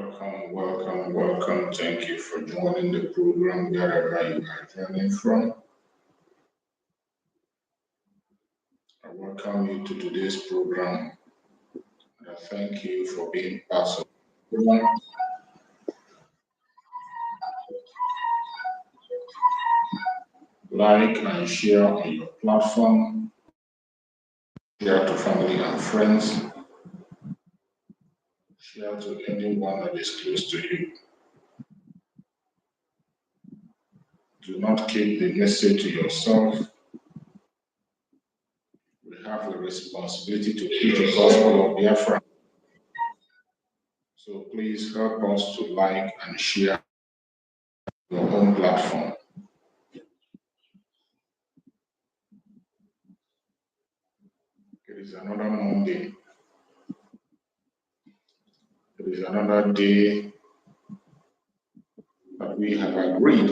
Welcome, welcome, welcome. Thank you for joining the program wherever you are joining from. I welcome you to today's program. And I thank you for being part of the program. Like and share on your platform. Share to family and friends. Share to anyone that is close to you. Do not keep the message to yourself. We have a responsibility to preach the gospel of Biafra. So please help us to like and share your own platform. It is another Monday. It is another day that we have agreed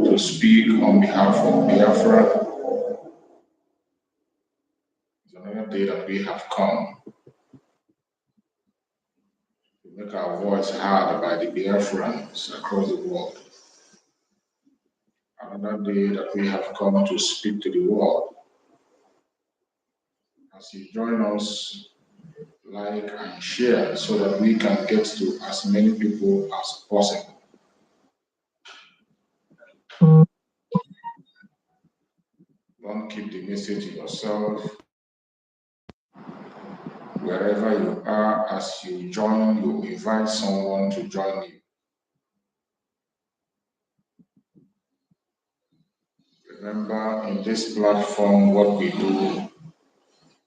to speak on behalf of Biafra. It's another day that we have come to make our voice heard by the Biafrans across the world. Another day that we have come to speak to the world. As you join us, like and share so that we can get to as many people as possible. Don't keep the message to yourself. Wherever you are, as you join, you invite someone to join you. Remember, in this platform, what we do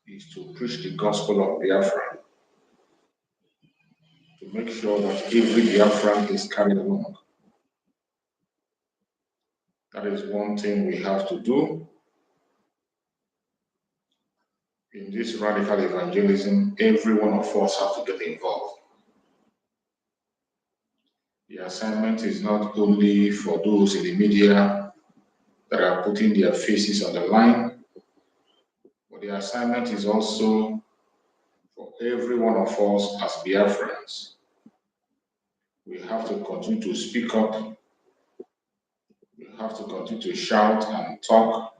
is to preach the gospel of Biafra, to make sure that every Biafran is carried along. That is one thing we have to do. In this radical evangelism, every one of us have to get involved. The assignment is not only for those in the media that are putting their faces on the line, but the assignment is also for every one of us as Biafrans. We have to continue to speak up. We have to continue to shout and talk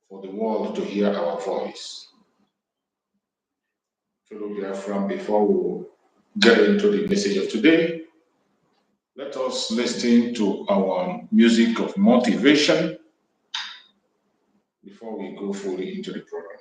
for the world to hear our voice. Fellow Biafran, before we get into the message of today, let us listen to our music of motivation before we go fully into the program.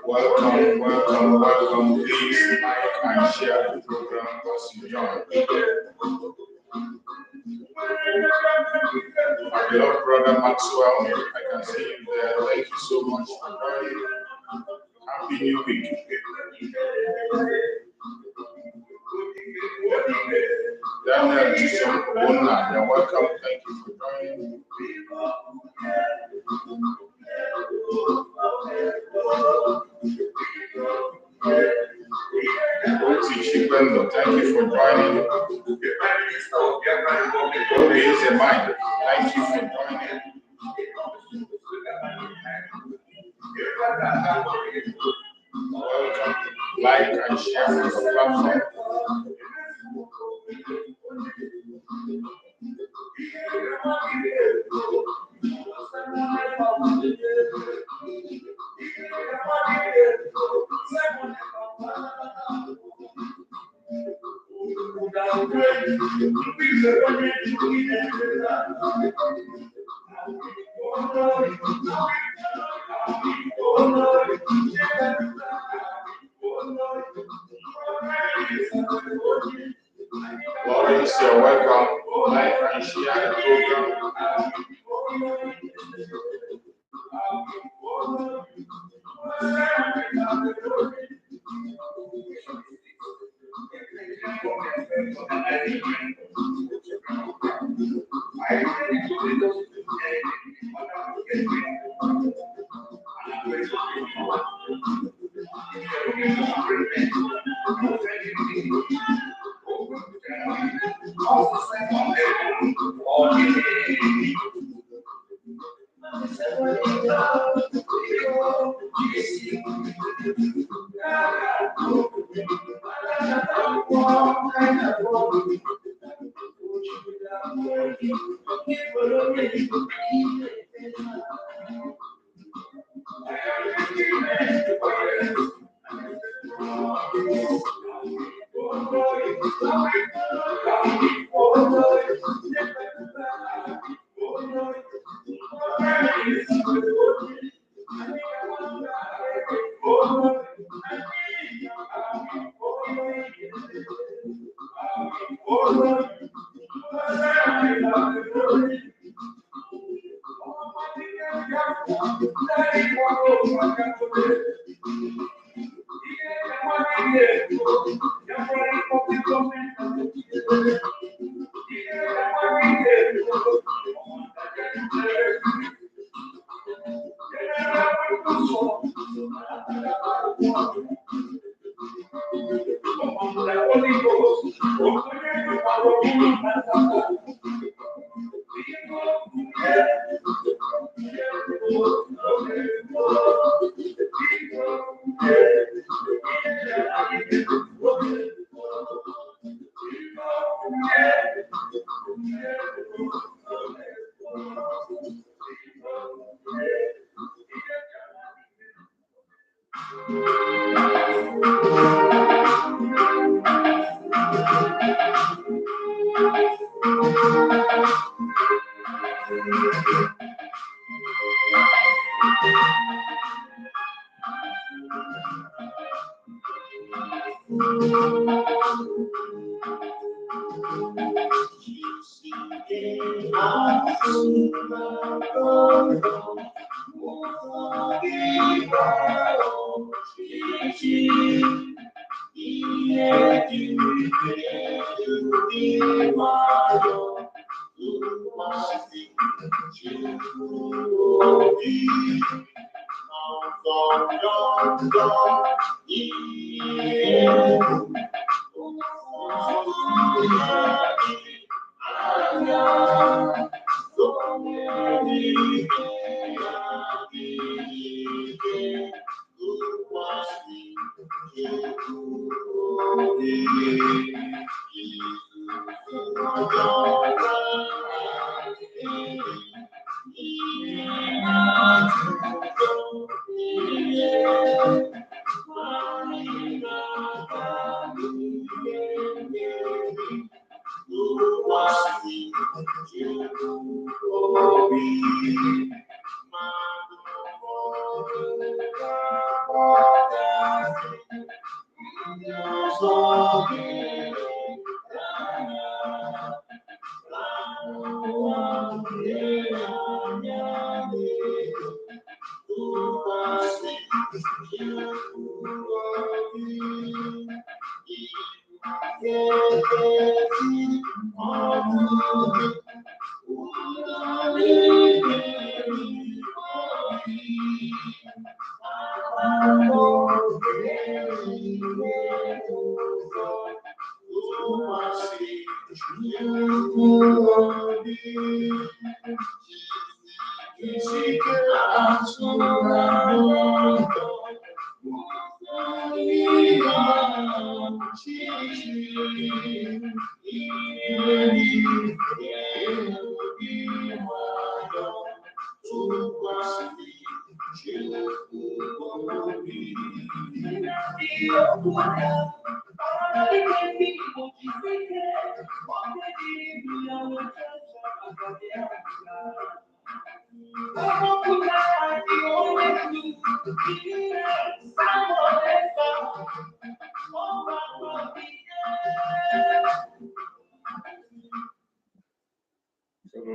Welcome, welcome, welcome. Please like and share the program as you join. My beloved brother Maxwell, I can see you there. Thank you so much for joining. Happy New Week. That Emmanuel Tisha, you're welcome. Thank you for joining. Chipendo, thank you for joining. Obi is a mind. Thank you for joining. Welcome. Like and share on the platform. Lawrence, you're welcome. Like and share the program.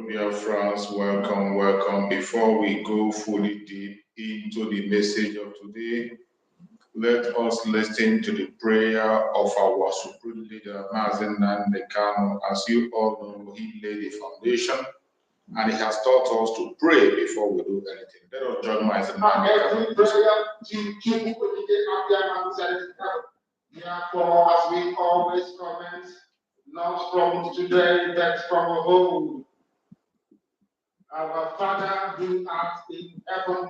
Dear friends, welcome, welcome. Before we go fully deep into the message of today, let us listen to the prayer of our supreme leader, Mazen Nekano. As you all know, he laid the foundation and he has taught us to pray before we do anything. Let us join Mazen Nekano. Therefore, as we always comment, not from today, but from of old. Our Father who art in heaven,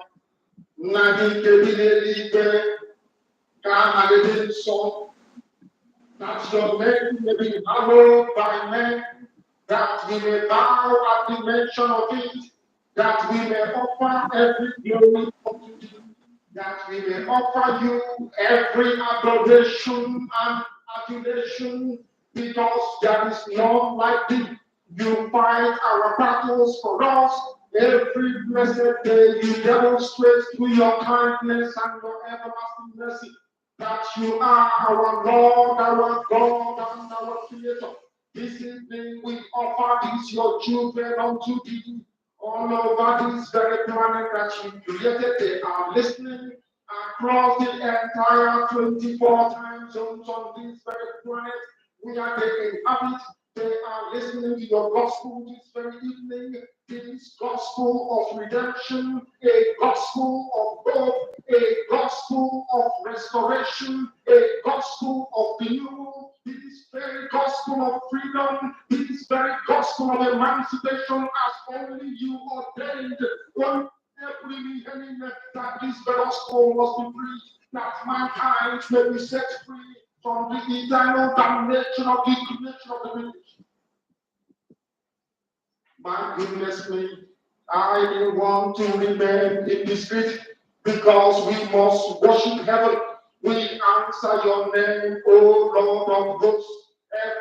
that your name may be hallowed by men, that we may bow at the mention of it, that we may offer every glory unto thee, that we may offer you every adoration and adulation, because there is none like thee. You fight our battles for us. Every blessed day you demonstrate through your kindness and your everlasting mercy that you are our Lord, our God, and our Creator. This evening we offer these your children unto thee. All over this very planet that you created, they are listening across the entire 24 time zones on this very planet where they inhabit. They are listening to your gospel this very evening, this gospel of redemption, a gospel of hope, a gospel of restoration, a gospel of renewal, this very gospel of freedom, this very gospel of emancipation as only you ordained on every beginning that this gospel must be preached, that mankind may be set free from the eternal damnation of the creation of the wicked. My goodness me, I want to remain in the street because we must worship heaven. We answer your name, O Lord of hosts.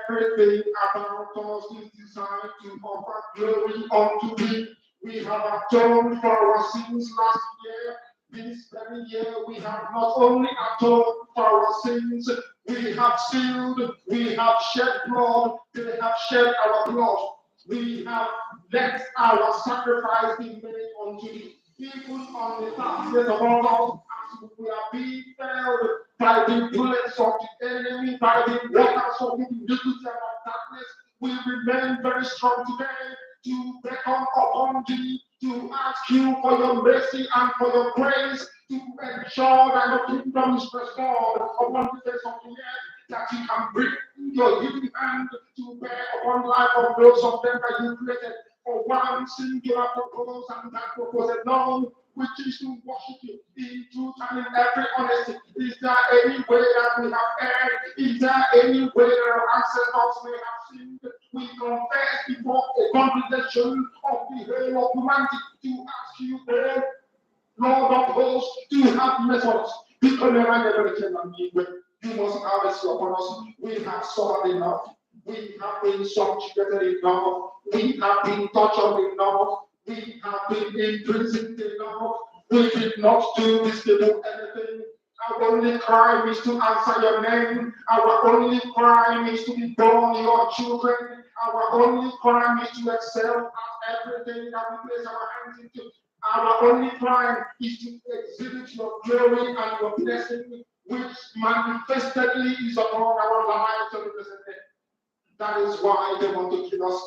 Everything about us is designed to offer glory unto thee. We have atoned for our sins last year. This very year we have not only atoned for our sins, we have sealed, we have shed blood, they have shed our blood. We have let our sacrifice be made unto thee. Even on the battlefield of all, as we are being felled by the bullets of the enemy, by the waters of the iniquity and of darkness, we remain very strong today to beckon upon thee, to ask you for your mercy and for your grace, to ensure that the kingdom is restored upon the face of the earth, that you can bring your healing hand to bear upon the life of those of them that you created for one singular purpose, and that purpose alone, which is to worship you in truth and in every honesty. Is there any way that we have erred? Is there any way that our ancestors may have sinned? We confess before a congregation of the whole of humanity to ask you, Lord of hosts, to have mercy on us. Because you must have mercy upon us. We have suffered enough. We have been subjugated enough. We have been tortured enough. We have been imprisoned enough. We did not do this to do anything. Our only crime is to answer your name. Our only crime is to be born your children. Our only crime is to excel at everything that we place our hands into. Our only crime is to exhibit your glory and your blessing. which manifestedly is upon our lives in the present day. That is why they want to kill us.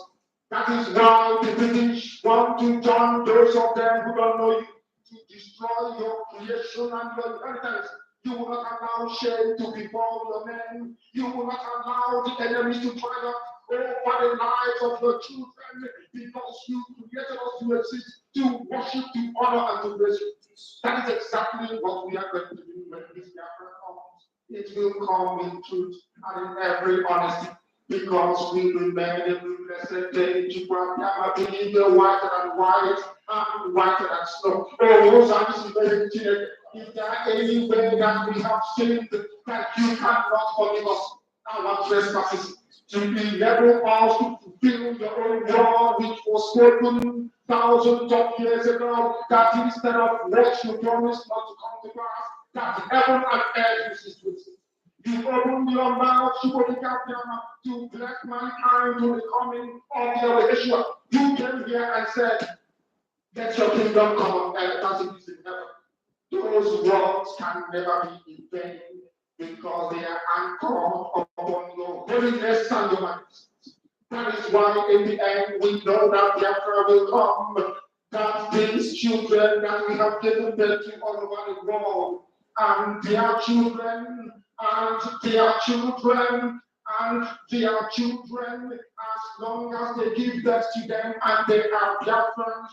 That is why the British want to turn those of them who don't know you to destroy your creation and your inheritance. You will not allow shame to befall your name. You will not allow the enemies to triumph over the lives of your children, because you created us to exist, to worship, to honor, and to praise you. That is exactly what we are going to do when this gathering comes. It will come in truth and in every honesty, because we remain in the blessed day to Brahma, being the whiter than white and whiter than snow. Oh, those are the very things. If there are any way that we have sinned, that you cannot forgive us our trespasses, to enable us to fulfill your own word, which was spoken thousands of years ago, that instead of what you promised not to come to pass, that heaven and earth is with you. You opened your mouth to bless mankind to the coming of the Yeshua. You came here and said, let your kingdom come on earth as it is in heaven. Those words can never be in vain, because they are anchored upon your holiness and your magnificence. That is why in the end we know that the Emperor will come, that these children that we have given them to all over the world, and their children, and their children, and their children, as long as they give birth to them and they are Biafrans,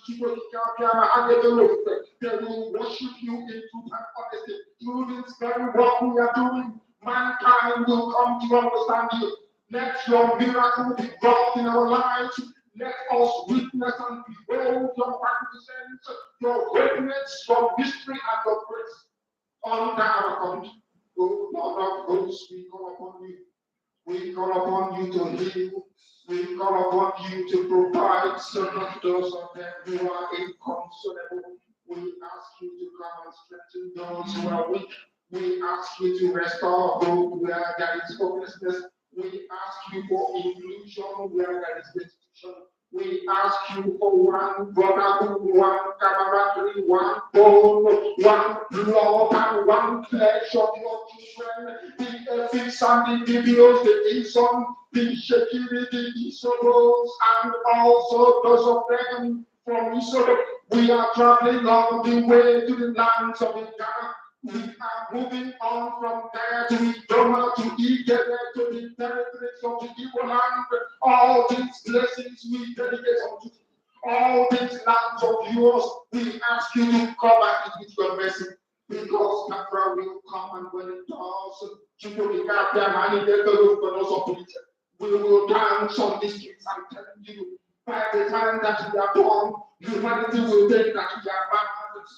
they will worship you in truth and honesty. Through this very work we are doing, mankind will come to understand you. Let your miracle be wrought in our lives. Let us witness and behold your magnificence, your greatness, your mystery, and your grace under our country. O Lord of hosts, we call upon you. We call upon you to heal. We call upon you to provide certain those of them who are inconsolable. We ask you to come and strengthen those who are weak. We ask you to restore hope where there is hopelessness. We ask you for inclusion where there is destitution. We ask you for one brotherhood, one camaraderie, one bone, one blood, and one flesh of your children. The ethics and the videos, the Inson, the Shekiri, the Isobos, and also those of them from Isobo. We are traveling on the way to the lands of Ghana. We are moving on from there to Idoma, to Igede, to the territories of the Igbo land. All these blessings we dedicate unto you. All these lands of yours, we ask you to cover it with your mercy. Because Biafra will come, and when it does, we will dance on the streets and tell you, by the time that we are born, humanity will think that we are bad.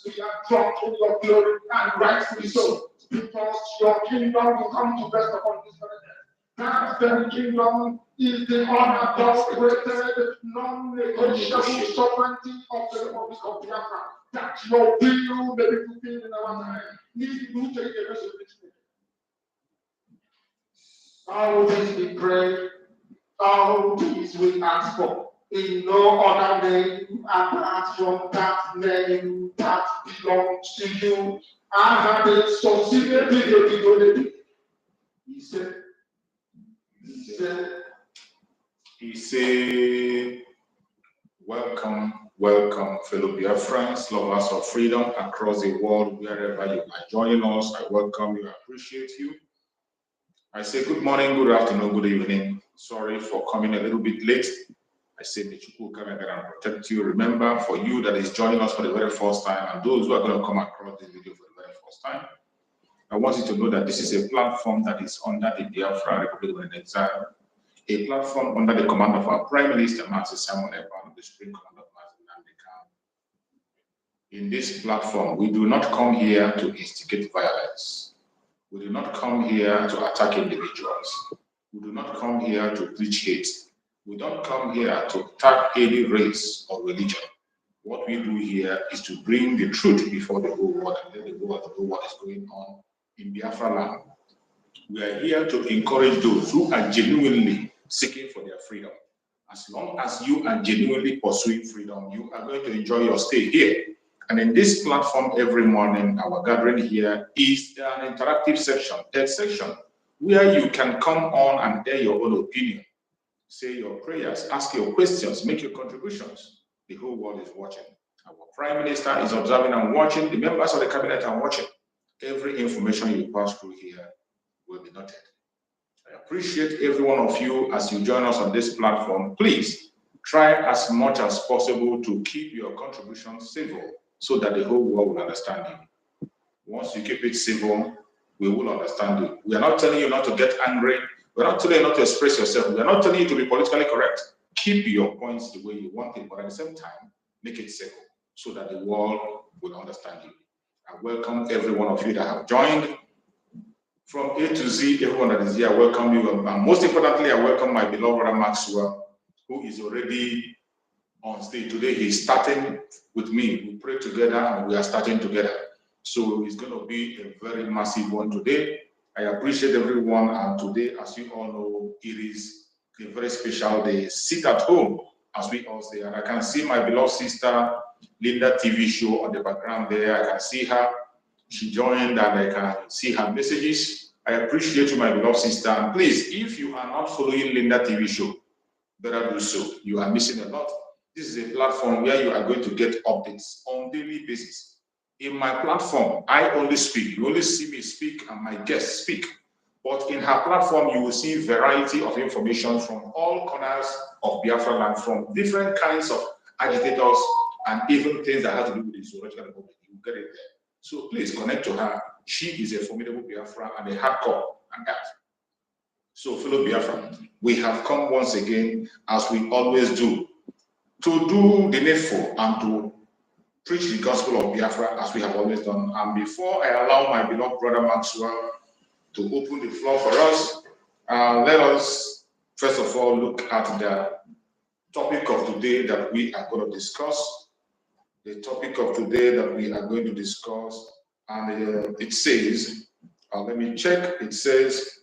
We are drunk in your glory, and rightfully so, because your kingdom will come to rest upon this very earth. That very kingdom is the unadulterated, non-negotiable sovereignty of the Republic of Biafra. That your will may be fulfilled in our time. All this we pray, all these we ask for. In no other name apart from that name that belongs to you. I have been succeeded. He said, welcome, welcome, fellow Biafrans, lovers of freedom across the world, wherever you are joining us. I welcome you, I appreciate you. I say good morning, good afternoon, good evening. Sorry for coming a little bit late. I say that you will come and protect you. Remember, for you that is joining us for the very first time, and those who are going to come across this video for the very first time, I want you to know that this is a platform that is under the Biafra Republic in Exile, a platform under the command of our Prime Minister, Master Simon Ekpa, and the Supreme Command of Master Nnamdi Kanu. In this platform, we do not come here to instigate violence. We do not come here to attack individuals. We do not come here to preach hate. We don't come here to attack any race or religion. What we do here is to bring the truth before the whole world and let the world know what is going on in Biafra land. We are here to encourage those who are genuinely seeking for their freedom. As long as you are genuinely pursuing freedom, you are going to enjoy your stay here. And in this platform every morning, our gathering here is an interactive section, third section, where you can come on and air your own opinion, say your prayers, ask your questions, make your contributions. The whole world is watching. Our Prime Minister is observing and watching. The members of the cabinet are watching. Every information you pass through here will be noted. I appreciate every one of you as you join us on this platform. Please try as much as possible to keep your contributions civil so that the whole world will understand you. Once you keep it civil, we will understand you. We are not telling you not to get angry. We're not telling you not to express yourself. We are not telling you to be politically correct. Keep your points the way you want it, but at the same time, make it civil so that the world will understand you. I welcome every one of you that have joined. From A to Z, everyone that is here, I welcome you. And most importantly, I welcome my beloved brother Maxwell, who is already on stage today. He's starting with me. We pray together and we are starting together. So it's going to be a very massive one today. I appreciate everyone. And today, as you all know, it is a very special day. Sit at home, as we all say. And I can see my beloved sister, Linda TV show on the background there. I can see her. She joined and I can see her messages. I appreciate you, my beloved sister. And please, if you are not following Linda TV show, better do so. You are missing a lot. This is a platform where you are going to get updates on daily basis. In my platform, I only speak. You only see me speak and my guests speak. But in her platform, you will see variety of information from all corners of Biafra land, from different kinds of agitators and even things that have to do with the zoological movement. You will get it there. So please connect to her. She is a formidable Biafra and a hardcore and that. So fellow Biafra, we have come once again, as we always do, to do the needful and to preach the gospel of Biafra as we have always done. And before I allow my beloved brother Maxwell to open the floor for us, let us first of all look at the topic of today that we are going to discuss. The topic of today that we are going to discuss, and it says, let me check, it says,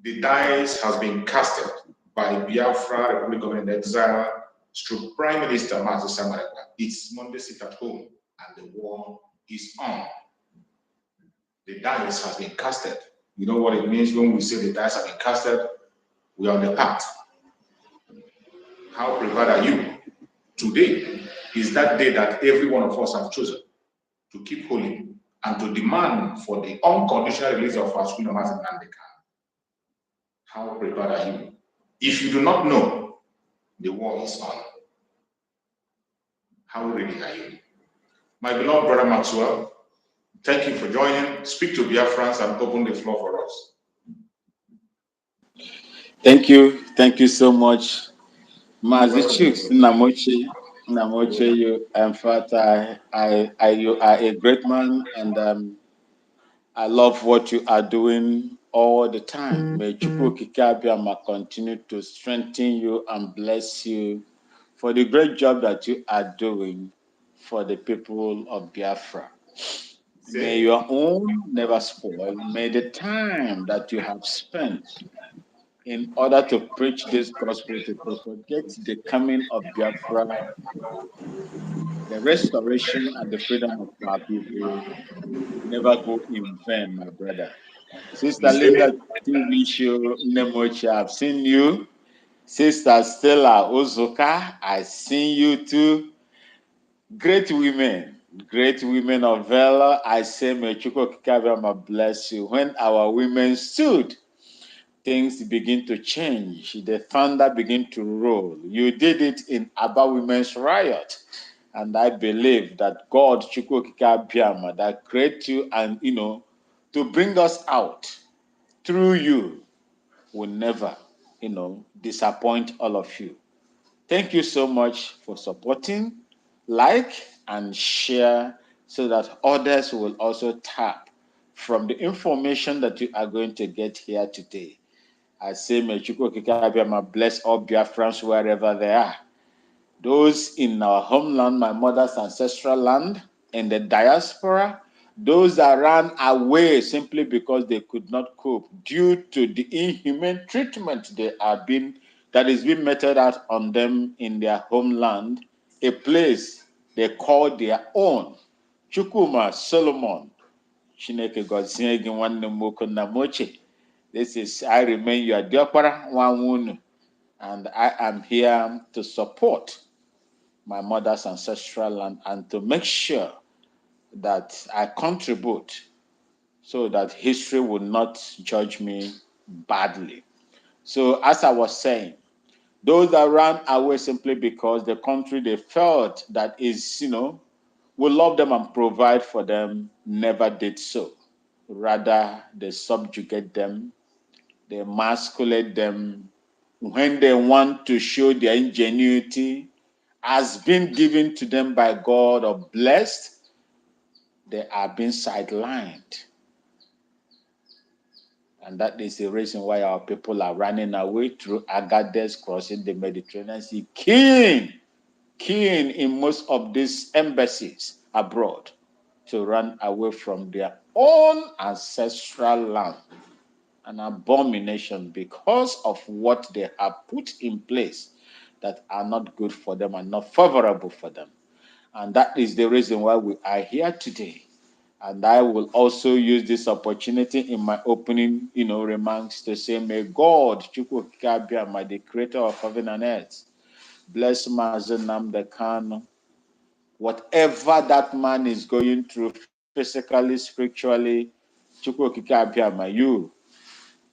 the dice has been casted by Biafra Republic of Exile stroke Prime Minister Mazi Samarekwa. It's Monday, sit at home, and the war is on. The dice has been casted. You know what it means when we say the dice have been casted? We are on the path. How prepared are you? Today is that day that every one of us have chosen to keep holy and to demand for the unconditional release of our Queen Mazi Nnamdi Kanu. How prepared are you? If you do not know, the war is on. How ready are you? My beloved brother Maxwell, thank you for joining. Speak to Biafrans and open the floor for us. Thank you so much, Mazi Chooks Namoche. You, in fact, you are a great man, and I love what you are doing all the time. May Chukwu Kikabiama continue to strengthen you and bless you for the great job that you are doing for the people of Biafra. May your own never spoil. May the time that you have spent in order to preach this gospel to propagate the coming of Biafra, the restoration and the freedom of our people never go in vain, my brother. Sister Linda TV show Nemochi, I've seen you. Sister Stella Ozuka, I've seen you too. Great women of valor. I say, may Chukwu Kikabiama bless you. When our women stood, things begin to change. The thunder begin to roll. You did it in Aba Women's Riot. And I believe that God, Chukwu Kikabiama, that created you and, to bring us out through you will never, disappoint all of you. Thank you so much for supporting, like, and share so that others will also tap from the information that you are going to get here today. I say, may Chukwu Kikabiama bless all Biafrans wherever they are. Those in our homeland, my mother's ancestral land, in the diaspora, those that ran away simply because they could not cope due to the inhumane treatment that is being meted out on them in their homeland, a place they called their own. Chukuma Solomon. Chineke gozie gị nwanne m nwoke na moche. This is I remain your diokpara Nwanwunu, and I am here to support my mother's ancestral land and to make sure that I contribute so that history will not judge me badly. So as I was saying, those that ran away simply because the country they felt that is, will love them and provide for them never did so. Rather, they subjugate them, they emasculate them. When they want to show their ingenuity has been given to them by God or blessed, they are being sidelined. And that is the reason why our people are running away through Agadez, crossing the Mediterranean Sea, keen in most of these embassies abroad to run away from their own ancestral land. An abomination because of what they have put in place that are not good for them and not favorable for them. And that is the reason why we are here today. And I will also use this opportunity in my opening, remarks to say, may God, Chukwu Kabiyama, the creator of heaven and earth, bless Mazenam the Kano. Whatever that man is going through, physically, spiritually, Chukwu Kabiyama, you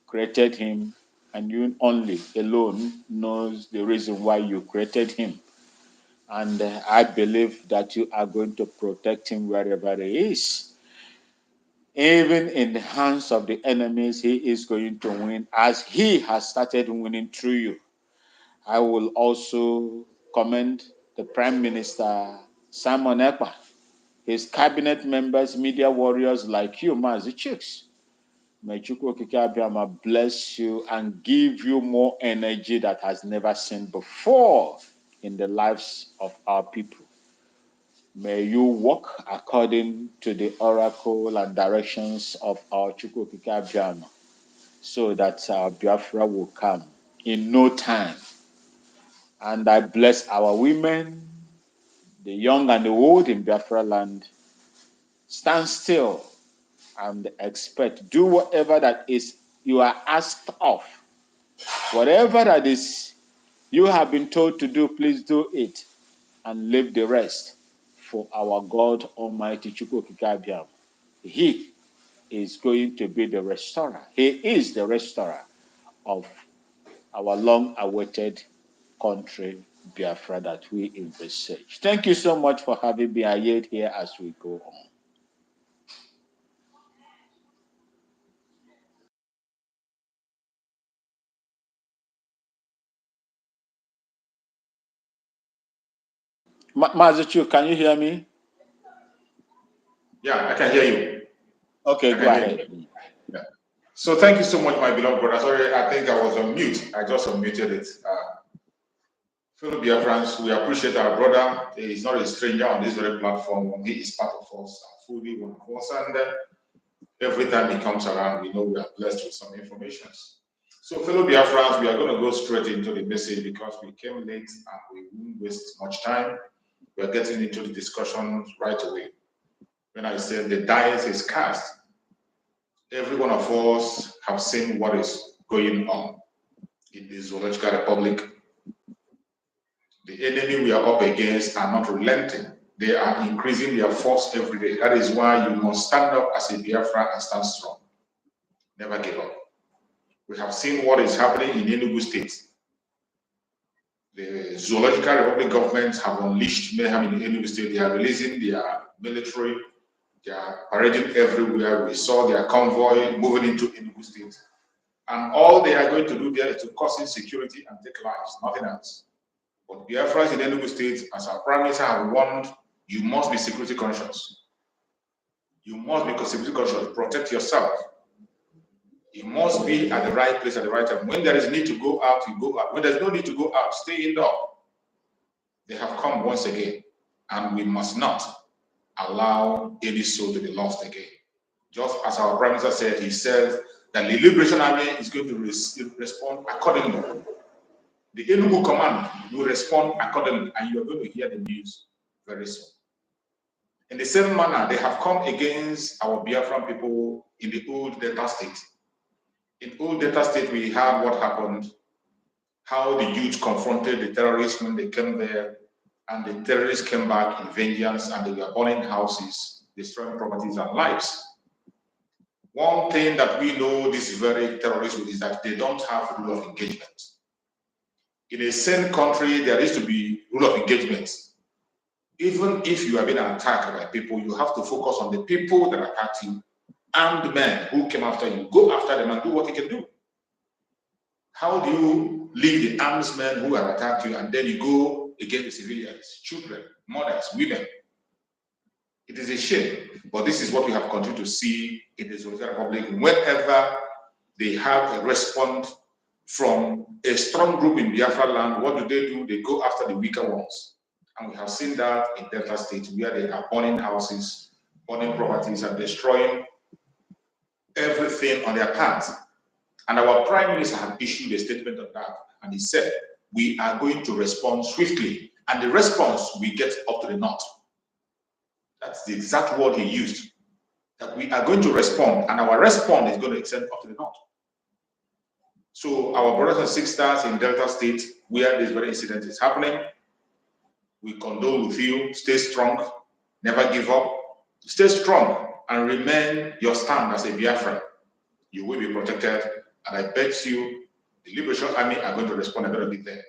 created him, and you only alone knows the reason why you created him. And I believe that you are going to protect him wherever he is. Even in the hands of the enemies, he is going to win as he has started winning through you. I will also commend the Prime Minister, Simon Ekpa, his cabinet members, media warriors like you, Mazi Chicks. May Chukwu Okike Abiyama bless you and give you more energy that has never seen before in the lives of our people. May you walk according to the oracle and directions of our Chukwu Okike Abiyama, so that our Biafra will come in no time. And I bless our women, the young and the old in Biafra land. Stand still and expect. Do whatever that is you are asked of. Whatever that is you have been told to do, please do it and leave the rest for our God Almighty Chukwu Okike Abiyama. He is going to be the restorer. He is the restorer of our long-awaited country, Biafra, that we envisage. Thank you so much for having me here as we go on. Mazuchu, can you hear me? Yeah, I can hear you. Okay, go ahead. Yeah. So thank you so much, my beloved brother. Sorry, I think I was on mute. I just unmuted it. Fellow Biafrans, we appreciate our brother. He is not a stranger on this very platform. He is part of us, fully one of us. And every time he comes around, we know we are blessed with some information. So, fellow Biafrans, we are going to go straight into the message because we came late and we won't waste much time. We are getting into the discussion right away. When I said the dice is cast, every one of us have seen what is going on in the Zoological Republic. The enemy we are up against are not relenting. They are increasing their force every day. That is why you must stand up as a Biafra and stand strong. Never give up. We have seen what is happening in Enugu State. The Zoological Republic governments have unleashed mayhem in Enugu State. They are releasing their military. They are parading everywhere. We saw their convoy moving into Enugu State. And all they are going to do there is to cause insecurity and take lives, nothing else. But Biafrans in Enugu State, as our Prime Minister have warned, you must be security conscious. You must be security conscious. Protect yourself. You must be at the right place at the right time. When there is need to go out, you go out. When there's no need to go out, stay indoor. They have come once again, and we must not allow any soul to be lost again. Just as our Prime Minister said, he said that the Liberation Army is going to respond accordingly. The Enugu command will respond accordingly, and you are going to hear the news very soon. In the same manner, they have come against our Biafran people in the old Delta State. In old Delta State, we had what happened, how the youth confronted the terrorists when they came there, and the terrorists came back in vengeance, and they were burning houses, destroying properties and lives. One thing that we know these very terrorists is that they don't have rule of engagement. In a sane country, there is to be rule of engagement. Even if you have been attacked by people, you have to focus on the people that attacked you, armed men who came after you. Go after them and do what you can do. How do you leave the armed men who have attacked you and then you go against the civilians, children, mothers, women? It is a shame, but this is what we have continued to see in the Zambia Republic. Whenever they have a response from a strong group in Biafra land, what do? They go after the weaker ones. And we have seen that in Delta State, where they are burning houses, burning properties, and destroying everything on their path. And our Prime Minister had issued a statement on that, and he said, we are going to respond swiftly. And the response we get up to the north. That's the exact word he used, that we are going to respond, and our response is going to extend up to the north. So our brothers and sisters in Delta State, where this very incident is happening, we condole with you. Stay strong, never give up. Stay strong and remain your stand as a Biafran. You will be protected, and I bet you the Liberation Army are going to respond a little bit there.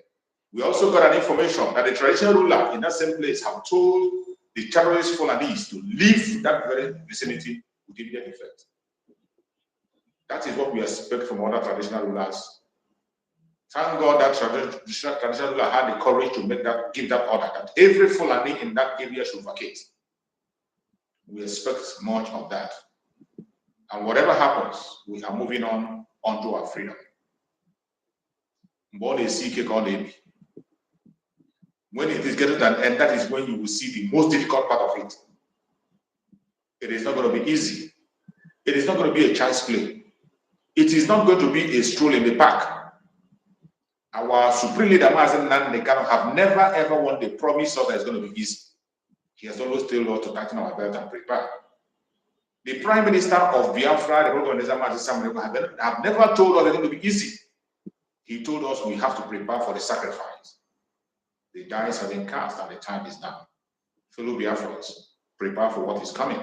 We also got an information that the traditional ruler in that same place have told the terrorist Fulanese to leave that very vicinity with immediate effect. That is what we expect from other traditional rulers. Thank God that traditional ruler had the courage to give that order that every Fulani in that area should vacate. We expect much of that. And whatever happens, we are moving on onto our freedom. When it is getting to an end, that is when you will see the most difficult part of it. It is not going to be easy. It is not going to be a child's play. It is not going to be a stroll in the park. Our supreme leader, Mazen Nandekano, have never ever won the promise of that it's going to be easy. He has always told us to tighten our belt and prepare. The Prime Minister of Biafra, the President, have never told us it's going to be easy. He told us we have to prepare for the sacrifice. The dice have been cast and the time is now. Fellow Biafrans, prepare for what is coming.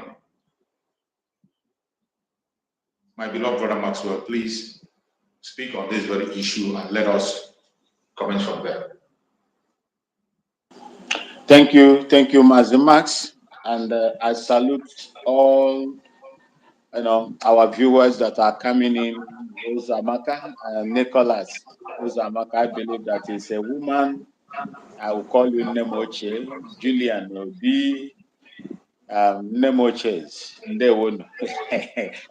My beloved brother Maxwell, please speak on this very issue and let us comment from there. Thank you, Mazi Max, and I salute all our viewers that are coming in. Uzamaka, Nicholas Uzamaka, I believe that is a woman. I will call you Nemoche, Julian Obi, Nemoches.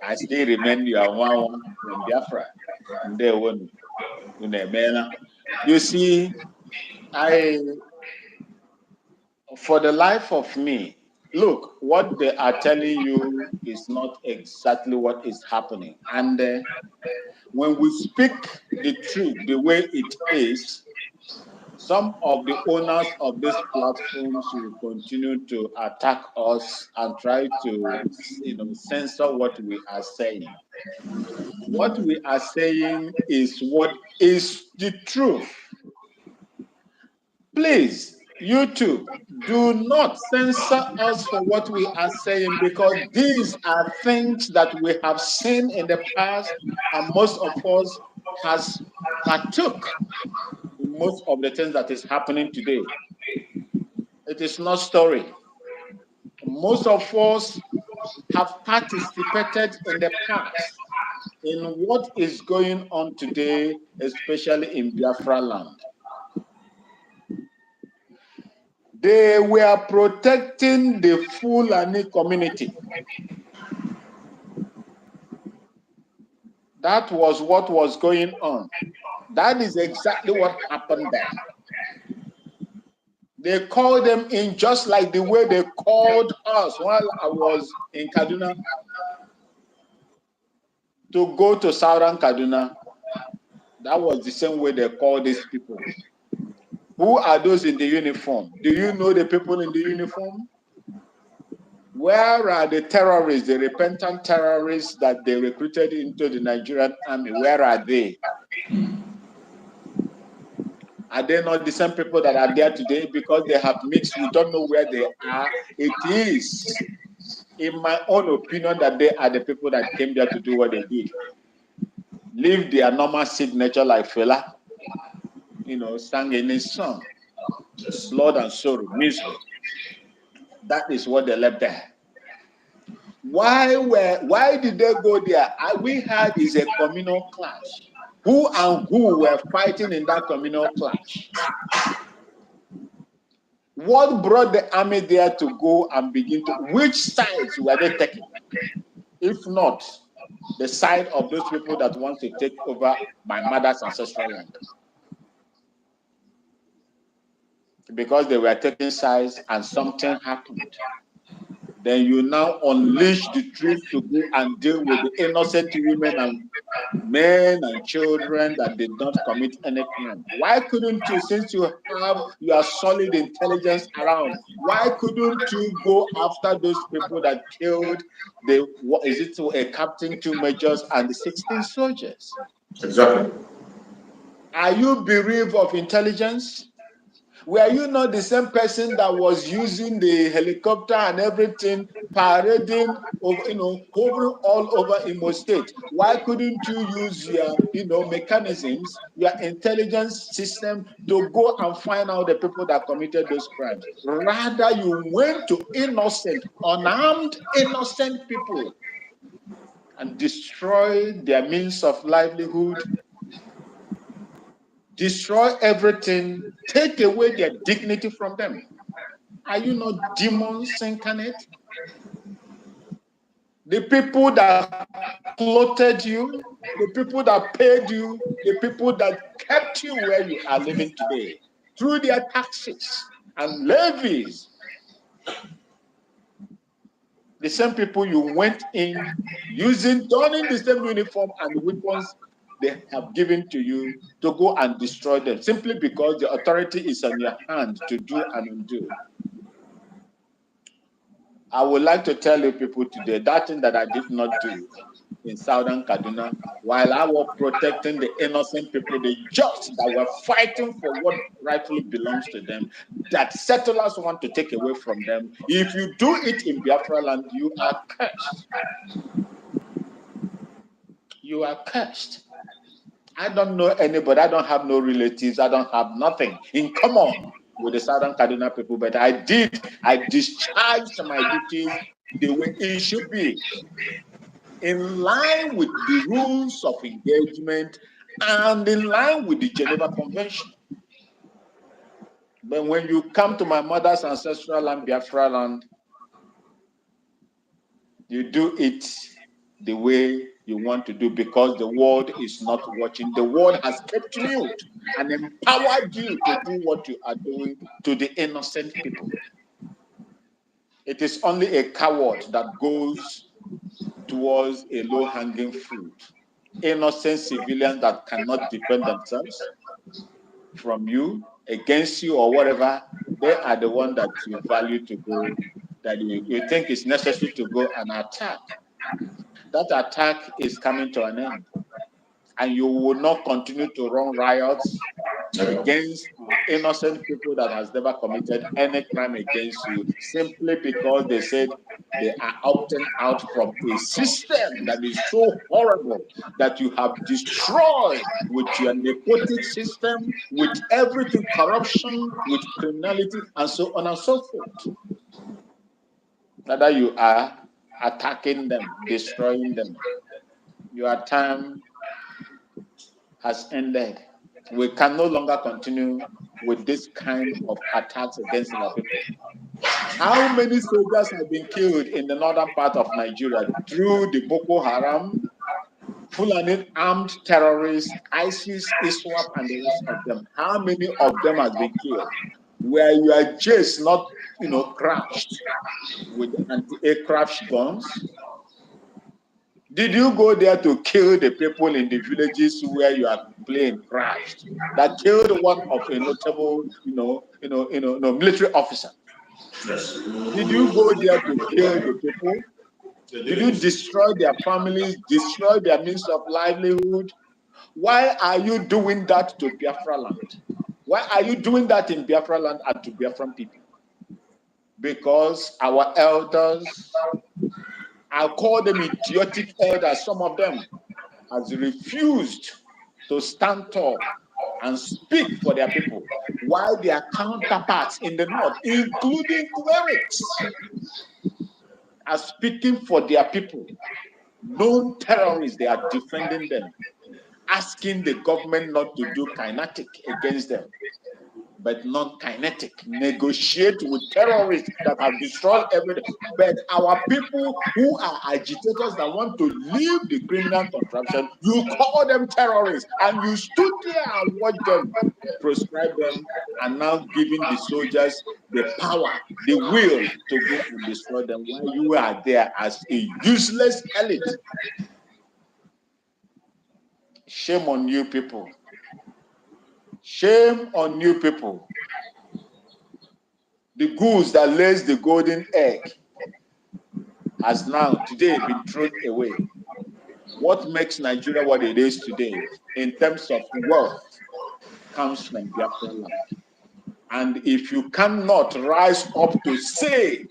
I still remain your one from Biafra. You see, for the life of me, look, what they are telling you is not exactly what is happening. And when we speak the truth the way it is, some of the owners of these platforms will continue to attack us and try to, censor what we are saying. What we are saying is what is the truth. Please, YouTube, do not censor us for what we are saying, because these are things that we have seen in the past, and most of us has partook in most of the things that is happening today. It is not story. Most of us have participated in the past in what is going on today, especially in Biafra land. They were protecting the Fulani community. That was what was going on. That is exactly what happened there. They called them in just like the way they called us while I was in Kaduna to go to Southern Kaduna. That was the same way they called these people. Who are those in the uniform? Do you know the people in the uniform? Where are the terrorists, the repentant terrorists that they recruited into the Nigerian army? Where are they? Are they not the same people that are there today? Because they have mixed, we don't know where they are. It is, in my own opinion, that they are the people that came there to do what they did. Leave their normal signature like Fela, sang in his song, blood and sorrow, misery. That is what they left there. Why did they go there? We had is a communal clash. Who and who were fighting in that communal clash? What brought the army there to go and begin to, which sides were they taking? If not the side of those people that want to take over my mother's ancestral land? Because they were taking sides and something happened. Then you now unleash the troops to go and deal with the innocent women and men and children that did not commit any crime. Why couldn't you, since you have your solid intelligence around, why couldn't you go after those people that killed a captain, 2 majors, and the 16 soldiers? Exactly. Are you bereaved of intelligence? Were you not the same person that was using the helicopter and everything, parading, hovering all over Imo State? Why couldn't you use your, mechanisms, your intelligence system to go and find out the people that committed those crimes? Rather, you went to innocent, unarmed, innocent people and destroyed their means of livelihood, destroy everything, take away their dignity from them. Are you not demons incarnate? The people that clothed you, the people that paid you, the people that kept you where you are living today through their taxes and levies. The same people you went in donning the same uniform and weapons they have given to you to go and destroy them simply because the authority is on your hand to do and undo. I would like to tell you people today, that thing that I did not do in Southern Kaduna, while I was protecting the innocent people, the just that were fighting for what rightfully belongs to them, that settlers want to take away from them. If you do it in Biafra land, you are cursed. You are cursed. I don't know anybody. I don't have no relatives. I don't have nothing in common with the Southern Kaduna people, but I discharged my duties the way it should be, in line with the rules of engagement and in line with the Geneva Convention. But when you come to my mother's ancestral land, Biafra land, you do it the way you want to do, because the world is not watching. The world has kept mute and empowered you to do what you are doing to the innocent people. It is only a coward that goes towards a low-hanging fruit. Innocent civilians that cannot defend themselves from you, against you, or whatever, they are the one that you value to go, that you think is necessary to go and attack. That attack is coming to an end. And you will not continue to run riots against innocent people that has never committed any crime against you, simply because they said they are opting out from a system that is so horrible that you have destroyed with your nepotic system, with everything, corruption, with criminality, and so on and so forth. Rather, you are attacking them, destroying them. Your time has ended. We can no longer continue with this kind of attacks against our people. How many soldiers have been killed in the northern part of Nigeria through the Boko Haram, Fulani armed terrorists, ISIS, ISWAP, and the rest of them? How many of them have been killed? Where your jets not, crashed with anti-aircraft guns? Did you go there to kill the people in the villages where your plane crashed? That killed one of a notable, military officer. Yes. Did you go there to kill the people? They Did you didn't. destroy their families, destroy their means of livelihood? Why are you doing that to Biafra land? Why are you doing that in Biafra land and to Biafran people? Because our elders, I'll call them idiotic elders, some of them, has refused to stand tall and speak for their people, while their counterparts in the north, including clerics, are speaking for their people. Known terrorists, they are defending them, asking the government not to do kinetic against them, but non-kinetic. Negotiate with terrorists that have destroyed everything. But our people who are agitators that want to leave the criminal contraption, you call them terrorists, and you stood there and watched them, proscribe them, and now giving the soldiers the power, the will to go and destroy them, while you are there as a useless elite. Shame on you people. Shame on you people. The goose that lays the golden egg has now today been thrown away. What makes Nigeria what it is today in terms of wealth comes from Biafra land. And if you cannot rise up to say,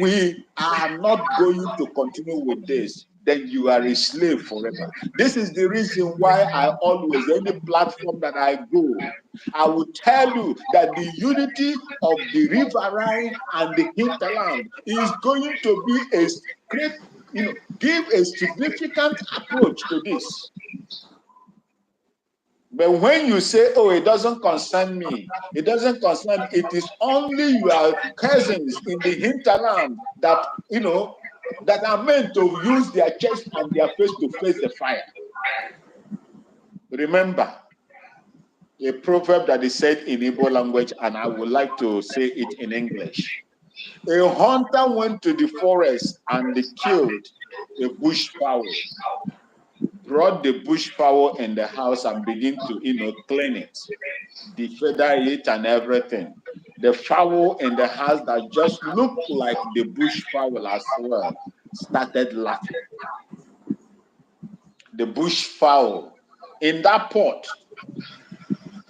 we are not going to continue with this, then you are a slave forever. This is the reason why I always, any platform that I go, I will tell you that the unity of the riverine and the hinterland is going to be a great, give a significant approach to this. But when you say, oh, it doesn't concern me, it doesn't concern me, it is only your cousins in the hinterland that, that are meant to use their chest and their face to face the fire. Remember, a proverb that is said in Igbo language, and I would like to say it in English. A hunter went to the forest and killed a bush fowl, brought the bush fowl in the house and began to, clean it, defeather it and everything. The fowl in the house that just looked like the bush fowl as well started laughing. The bush fowl in that pot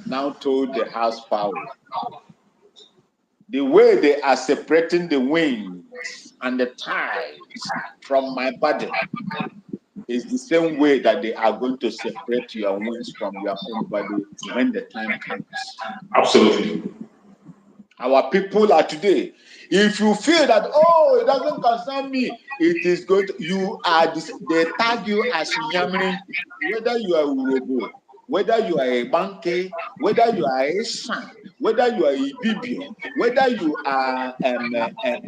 now told the house fowl, the way they are separating the wings and the thighs from my body is the same way that they are going to separate your wings from your own body when the time comes. Absolutely. Our people are today. If you feel that, oh, it doesn't concern me, it is going to, you are, they tag you as Yamini, whether you are Urobo, whether you are a Banke, whether you are a San, whether you are a Bibio, whether you are an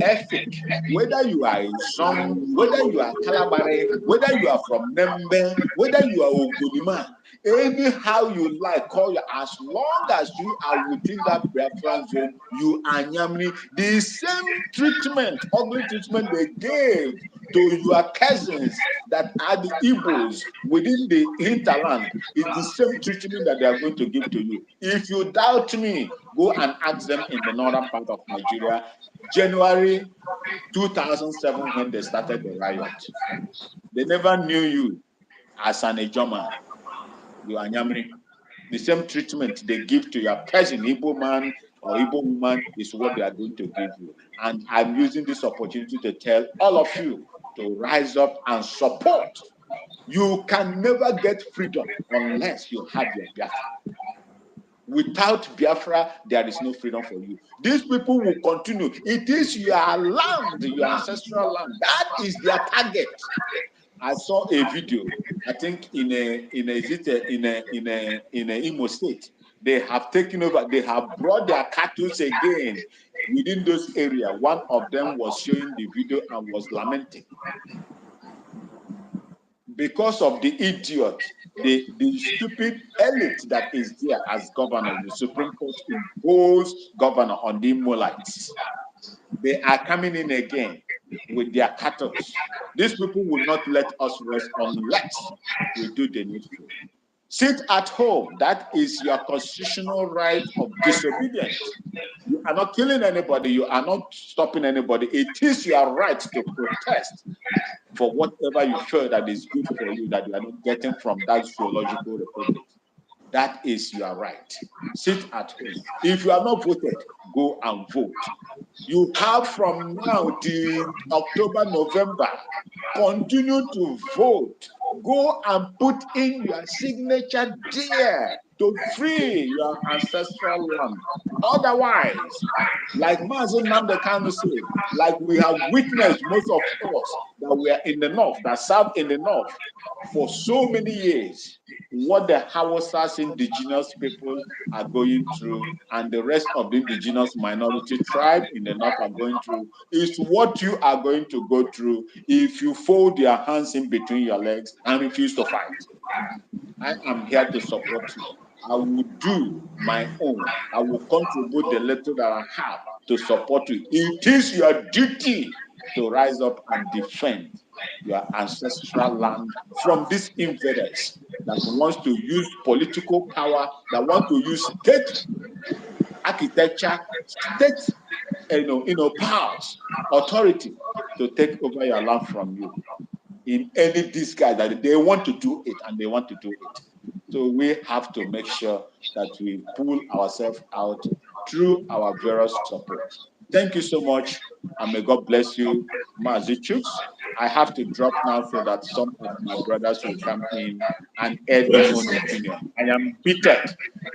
Efik, whether you are a Zong, whether you are Kalabare, whether you are from Nembe, whether you are Ogoniman, anyhow you like, call you, as long as you are within that preference zone, you are Nyamni. The same treatment, ugly treatment they gave to your cousins that are the Igbos within the hinterland is the same treatment that they are going to give to you. If you doubt me, go and ask them in the northern part of Nigeria, January 2007, when they started the riot. They never knew you as an Ejoman. You are Nyamri. The same treatment they give to your cousin, Igbo man or Igbo woman, is what they are going to give you. And I'm using this opportunity to tell all of you to rise up and support. You can never get freedom unless you have your Biafra. Without Biafra, there is no freedom for you. These people will continue. It is your land, your ancestral land. That is their target. I saw a video, I think in a Imo State. They have taken over, they have brought their cattle again within those areas. One of them was showing the video and was lamenting. Because of the idiot, the stupid elite that is there as governor, the Supreme Court imposed governor on the Molites. They are coming in again. with their cattle. These people will not let us rest unless we do the needful. Sit at home. That is your constitutional right of disobedience. You are not killing anybody. You are not stopping anybody. It is your right to protest for whatever you feel that is good for you that you are not getting from that zoological republic. That is your right. Sit at home. If you are not voted, go and vote. You have from now till October, November, continue to vote. Go and put in your signature there to free your ancestral land. Otherwise, like Mazen Namdekanu said, like we have witnessed, most of us that were in the north, that served in the north for so many years, what the Hausas indigenous people are going through and the rest of the indigenous minority tribe in the north are going through is what you are going to go through if you fold your hands in between your legs and refuse to fight. I am here to support you. I will do my own. I will contribute the little that I have to support you. It is your duty to rise up and defend your ancestral land from these invaders that wants to use political power, that want to use state architecture, state powers, authority to take over your land from you in any disguise that they want to do it and they want to do it. So we have to make sure that we pull ourselves out through our various support. Thank you so much, and may God bless you, Mazichus. I have to drop now so that some of my brothers will come in and add their own opinion. I am bitter.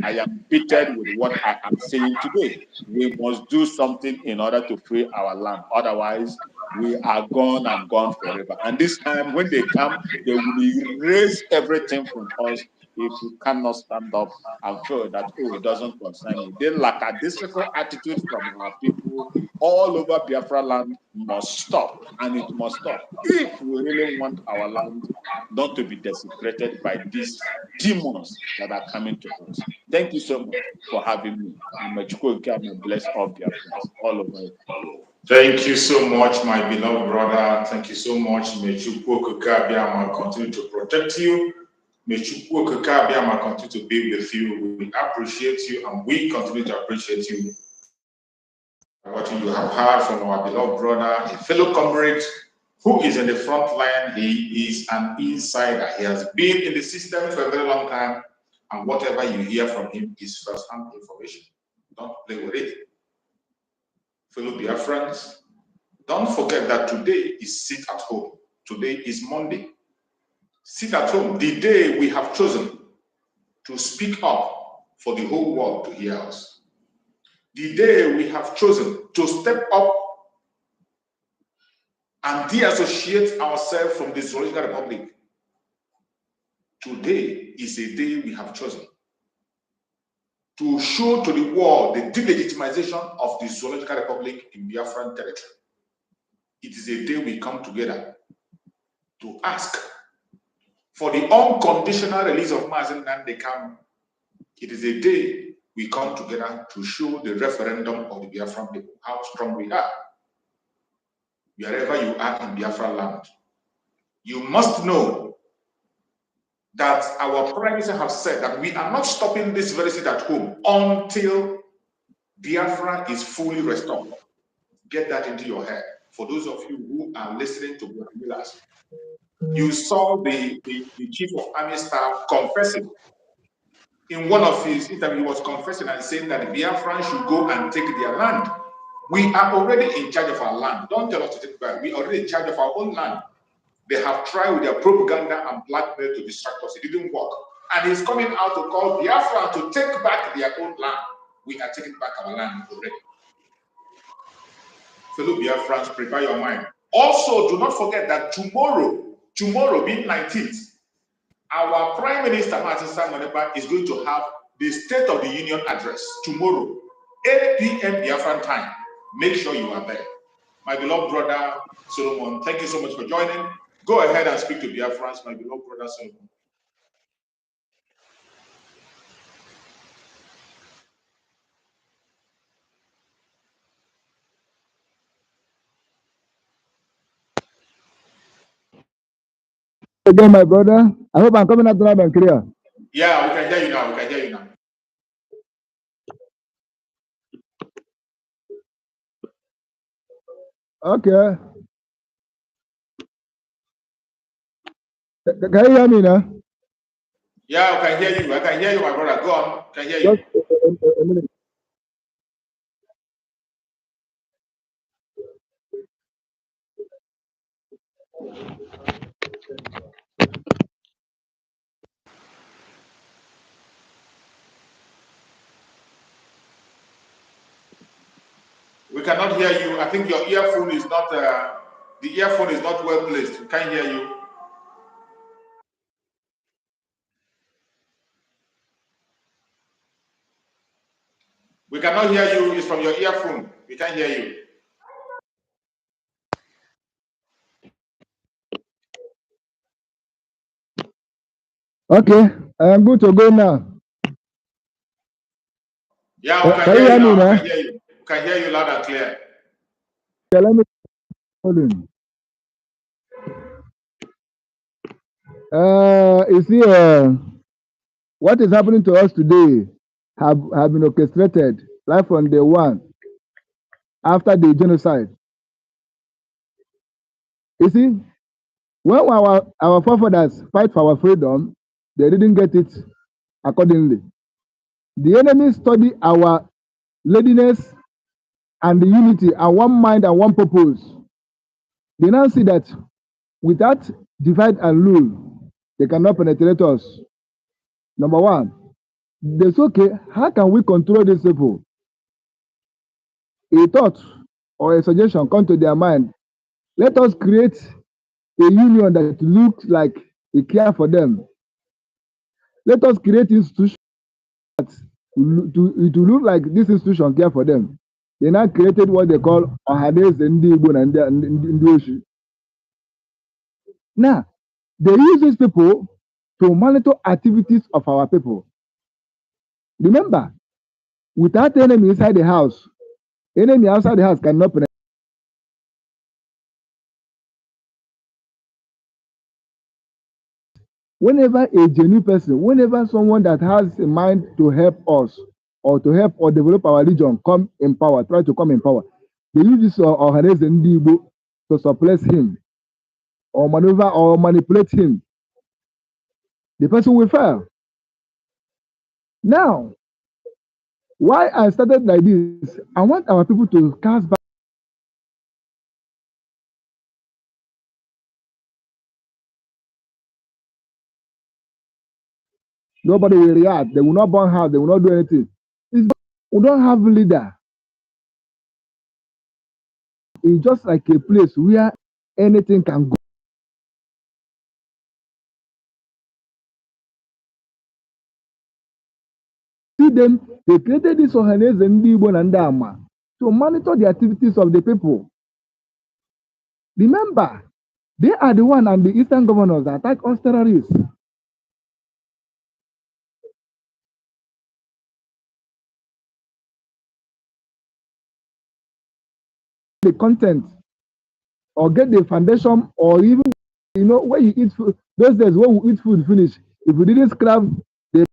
I am bitter with what I am saying today. We must do something in order to free our land. Otherwise, we are gone and gone forever. And this time, when they come, they will erase everything from us if we cannot stand up and feel that, oh, it doesn't concern me. The lackadaisical attitude from our people all over Biafra land must stop, and it must stop if we really want our land not to be desecrated by these demons that are coming to us. Thank you so much for having me. And may Chukwuka bless all Biafrans all over the world. Thank you so much, my beloved brother. Thank you so much. May Chukwuka continue to protect you. May Chukwuka continue to be with you. We appreciate you and we continue to appreciate you. What you have heard from our beloved brother, a fellow comrade who is in the front line. He is an insider. He has been in the system for a very long time, and whatever you hear from him is first-hand information. Don't play with it. Fellow Biafrans, don't forget that today is sit at home. Today is Monday. Sit at home, the day we have chosen to speak up for the whole world to hear us. The day we have chosen to step up and de-associate ourselves from the Zoological Republic. Today is a day we have chosen to show to the world the delegitimization of the Zoological Republic in Biafran territory. It is a day we come together to ask for the unconditional release of Mazen Nandekam. It is a day we come together to show the referendum of the Biafran people how strong we are. Wherever you are in Biafra land, you must know that our Prime Minister has said that we are not stopping this very sit at home until Biafra is fully restored. Get that into your head. For those of you who are listening to Blackmillers, you saw the Chief of Army Staff confessing. In one of his interviews, he was confessing and saying that the Biafrans should go and take their land. We are already in charge of our land. Don't tell us to take it back. We are already in charge of our own land. They have tried with their propaganda and blackmail to distract us. It didn't work. And he's coming out to call Biafra to take back their own land. We are taking back our land already. Fellow Biafrans, prepare your mind. Also, do not forget that tomorrow being 19th, our Prime Minister, Martin Sangmanepa, is going to have the State of the Union address tomorrow, 8 p.m. Biafran time. Make sure you are there. My beloved brother, Solomon, thank you so much for joining. Go ahead and speak to Biafrans, my beloved brother, Solomon. Again, my brother. I hope I'm coming out loud and clear. Yeah, we can hear you now. We can hear you now. Okay. Can you hear me now? Yeah, I can hear you. I can hear you, my brother. Go on. I can hear you. Just a minute. We cannot hear you. I think your earphone is not. The earphone is not well placed. We can't hear you. We cannot hear you. It's from your earphone. We can't hear you. Okay. I am good to go now. Yeah, we can Can you hear you hear me now. now? We can hear you. We can hear you loud and clear. Okay, let me hold in. You see, what is happening to us today have been orchestrated right from day one after the genocide. You see, when our forefathers fight for our freedom, they didn't get it accordingly. The enemy study our readiness and the unity and one mind and one purpose. They now see that without divide and rule, they cannot penetrate us. Number one, they say, okay, how can we control these people? A thought or a suggestion come to their mind. Let us create a union that looks like a care for them. Let us create institutions that it will look like this institution care for them. They now created what they call Ohades Ndi Igbo and Ndi Oshi. Now, they use these people to monitor activities of our people. Remember, without enemy inside the house, enemy outside the house cannot penetrate. Whenever a genuine person, whenever someone that has a mind to help us or to help or develop our region come in power, try to come in power, they use this Ohades Ndi Igbo to suppress him or maneuver or manipulate him. The person will fail. Now, why I started like this, I want our people to cast back. Nobody will react. They will not burn house. They will not do anything. We don't have a leader. It's just like a place where anything can go. See them, they created this organization to monitor the activities of the people. Remember, they are the one and the eastern governors that attack us terrorists. The content or get the foundation or even when you eat food, those days when we eat food finish, if we didn't scrap the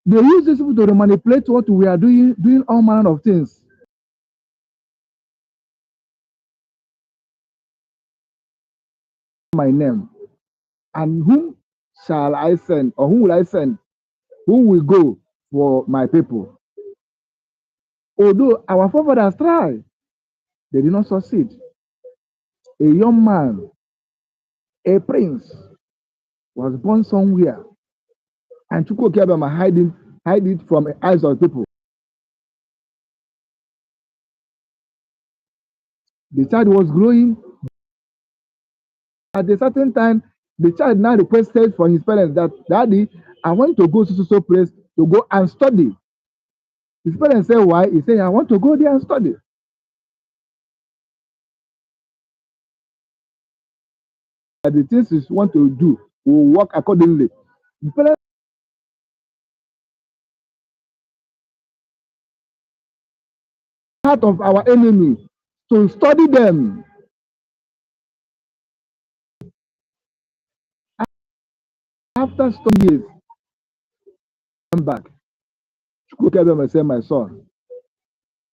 they use this people to manipulate what we are doing all manner of things. My name. And whom shall I send, or whom will I send? Who will go for my people? Although our forefathers tried, they did not succeed. A young man, a prince, was born somewhere, and Chukwuokabama hide it from the eyes of people. The child was growing. At a certain time, the child now requested from his parents that, Daddy, I want to go to so place to go and study. His parents said, why? He said, I want to go there and study. The things you want to do will work accordingly. The parents heart of our enemy to study them. After studying years, come back. Chukwu say, my son,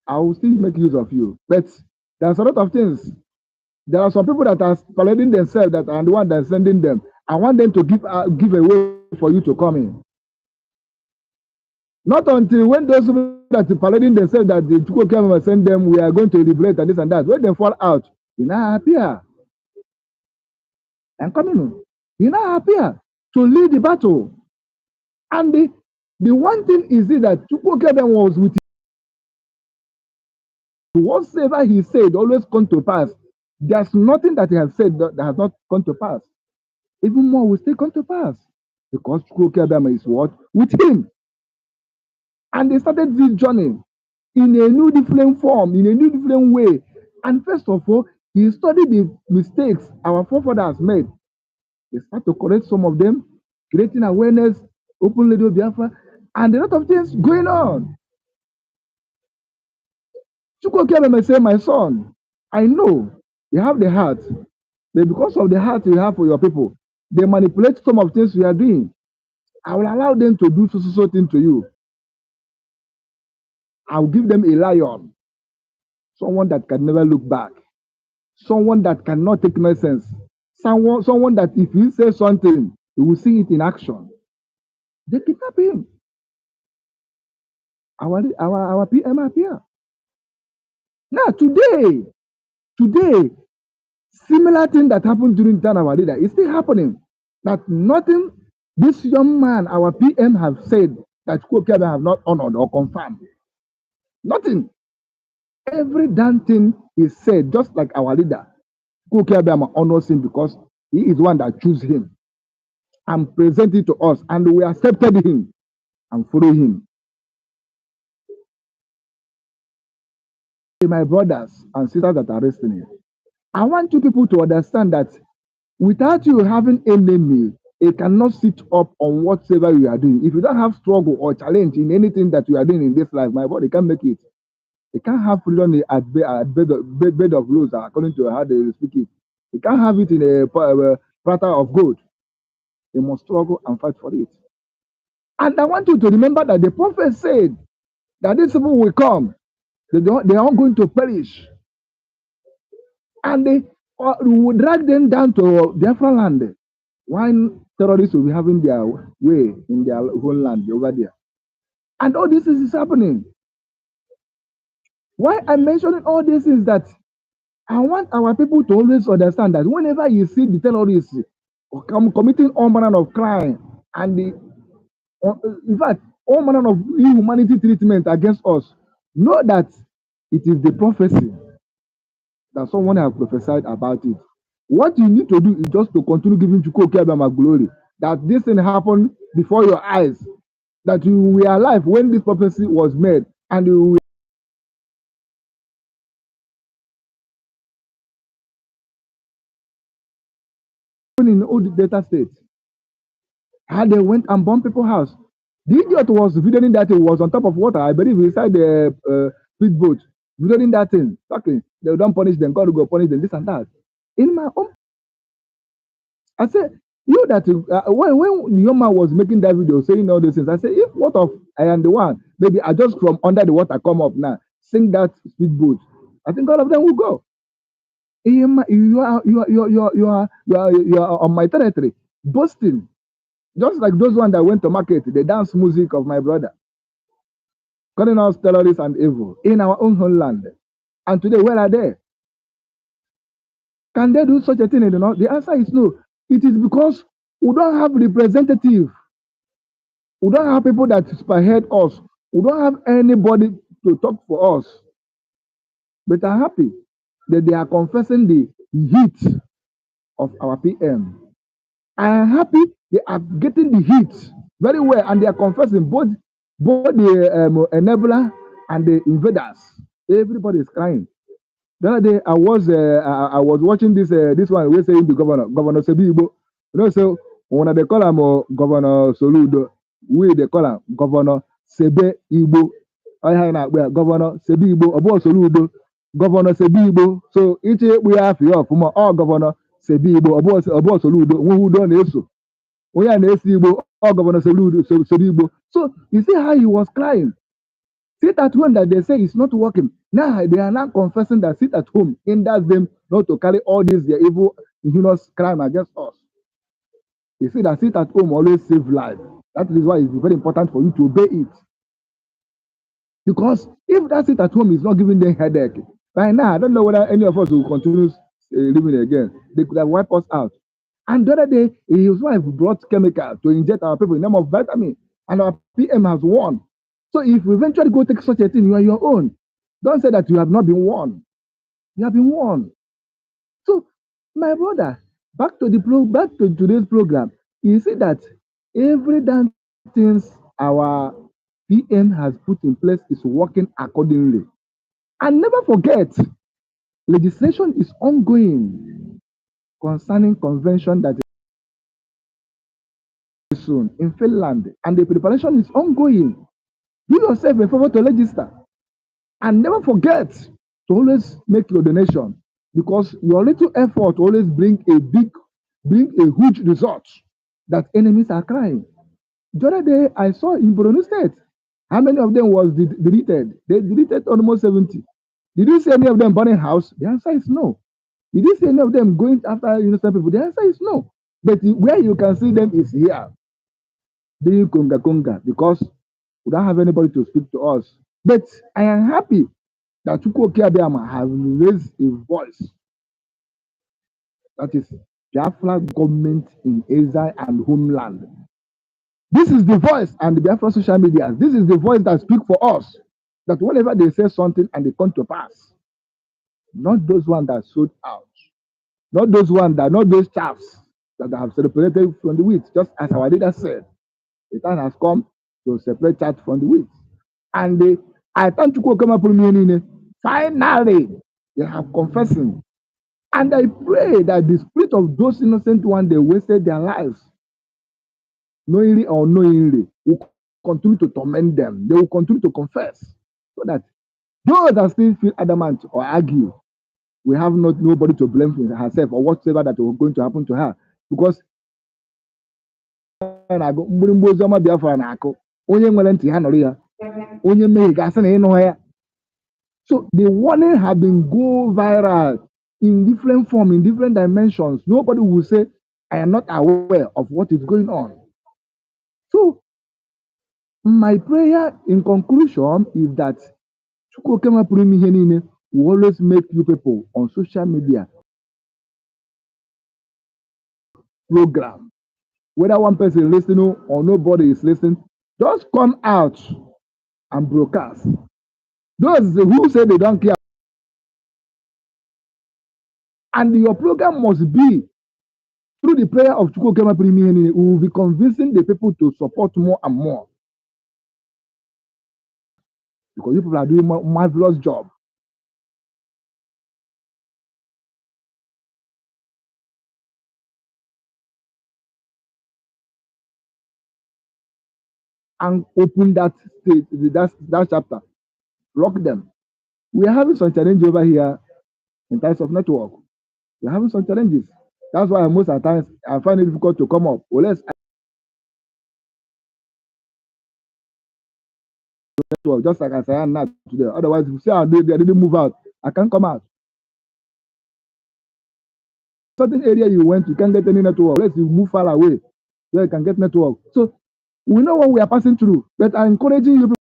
I will still make use of you. But there's a lot of things. There are some people that are parading themselves that are the one that's sending them. I want them to give a way for you to come in. Not until when those people that are parading themselves that the Chukwu send them, we are going to liberate and this and that. When they fall out, you now appear. I'm coming. You now appear to lead the battle. And the one thing is that Chukwu was with him. Whatsoever he said always come to pass. There's nothing that he has said that has not come to pass. Even more will still come to pass. Because Chukwu is what? With him. And they started this journey in a new different form, in a new different way. And first of all, he studied the mistakes our forefathers made. They start to correct some of them, creating awareness, open radio Biafra, and a lot of things going on. Chukwu may say, my son, I know you have the heart, but because of the heart you have for your people, they manipulate some of the things you are doing. I will allow them to do so thing to you. I'll give them a lion, someone that can never look back, someone that cannot take nonsense, someone that if he says something, you will see it in action. They kidnap him. Our PM appear. Now today, similar thing that happened during the time of our leader is still happening. That nothing this young man, our PM, have said that Chukwu have not honored or confirmed. Nothing. Every damn thing is said, just like our leader. Chukwu honors him because he is one that choose him and present it to us, and we accepted him and follow him. My brothers and sisters that are listening, I want you people to understand that without you having enemy, it cannot sit up on whatever you are doing. If you don't have struggle or challenge in anything that you are doing in this life, my body can't make it. It can't have freedom at bed of rose, according to how they speak it. You can't have it in a platter of gold. You must struggle and fight for it. And I want you to remember that the prophet said that these people will come. They are going to perish. And they will drag them down to Biafra land. While terrorists will be having their way in their homeland over there. And all this is happening. Why I'm mentioning all this is that I want our people to always understand that whenever you see the terrorists committing all manner of crime and in fact, all manner of inhumanity treatment against us, know that it is the prophecy that someone has prophesied about it. What you need to do is just to continue giving Chukwu glory. That this thing happened before your eyes. That you were alive when this prophecy was made, and you were in old data state. How they went and bombed people's house. The idiot was videoing that it was on top of water. I believe inside the speedboat. Videoing that thing. Talking. They don't punish them. God will go punish them. This and that. In my own, I said, you that when the young man was making that video saying all these things, I said, if what of I am the one, maybe I just from under the water come up now, sing that speedboat. I think all of them will go. You are on my territory, boasting. Just like those ones that went to market, the dance music of my brother, calling us terrorists and evil in our own homeland. And today, where are they? Can they do such a thing? You know, the answer is no. It is because we don't have representative. We don't have people that spearhead us. We don't have anybody to talk for us. But I'm happy that they are confessing the heat of our PM. I am happy they are getting the heat very well, and they are confessing both the enabler and the invaders. Everybody is crying. The other day I was watching this one. We're saying the Governor Sebibo. You know, so when they call him Governor Soludo, they call him Governor Sebe Igbo. ọhịa na-akpọ ya gọvanọ Sebi Igbo ọ bụ Soludo gọvanọ Sebi Igbo so iche ekpu ya afọ ya ọfụma ọ gọvanọ Sebi Igbo ọ bụ Soludo onweghị udo na-eso onye a na-esi Igbo ọ gọvanọ Sebi Igbo. So you see how he was crying. Sit at home that they say is not working. Now they are now confessing that sit at home hinders them not to carry all these their evil, heinous crime against us. You see that sit at home always save life. That is why it's very important for you to obey it. Because if that sit at home is not giving them headache, by now I don't know whether any of us will continue living again. They could have wiped us out. And the other day, his wife brought chemical to inject our people in the name of vitamin, and our PM has won. So if you eventually go take such a thing, you are your own. Don't say that you have not been warned. You have been warned. So, my brother, back to today's program, you see that every damn things our PM has put in place is working accordingly. And never forget, legislation is ongoing concerning convention that is soon in Finland, and the preparation is ongoing. Do yourself a favor to register. And never forget to always make your donation, because your little effort always bring a huge result that enemies are crying. The other day I saw in Borno State, how many of them was deleted? They deleted almost 70. Did you see any of them burning house? The answer is no. Did you see any of them going after innocent people? The answer is no. But where you can see them is here. Being Konga, because we don't have anybody to speak to us. But I am happy that Chukwu Okiabiama has raised a voice. That is Biafra government in exile and homeland. This is the voice, and the Biafra social media, this is the voice that speaks for us. That whenever they say something and they come to pass, not those ones that sold out, not those chaffs that have separated from the wheat, just as our leader said, the time has come to separate chaff from the wheat. And I thank you, finally, they have confessing. And I pray that the spirit of those innocent ones, they wasted their lives, knowingly or unknowingly, will continue to torment them. They will continue to confess, so that those that still feel adamant or argue, we have nobody to blame for herself or whatsoever that was going to happen to her. Because so the warning have been go viral in different form, in different dimensions. Nobody will say, I am not aware of what is going on. So my prayer in conclusion is that we always make you people on social media program, whether one person is listening or nobody is listening, just come out and broadcast. Those who say they don't care, and your program must be through the prayer of Chukwu Okema Primi, we will be convincing the people to support more and more, because you people are doing a marvelous job. And open that stage, that chapter, lock them. We are having some challenge over here in terms of network. We are having some challenges. That's why most of the times I find it difficult to come up. Unless network, just like I am now today. Otherwise, if you say they didn't move out, I can't come out. Certain area you went, you can't get any network. Unless you move far away, where you can get network. So we know what we are passing through, but I'm encouraging you.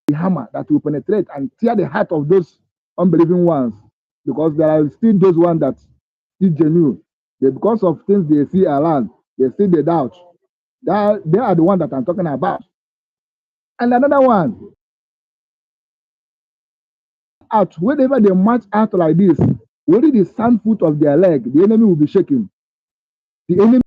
The hammer that will penetrate and tear the heart of those unbelieving ones, because there are still those ones that is genuine. Because of things they see around, they see the doubt. They are the one that I'm talking about. And another one, out whenever they march out like this, only the sand foot of their leg, the enemy will be shaking. The enemy.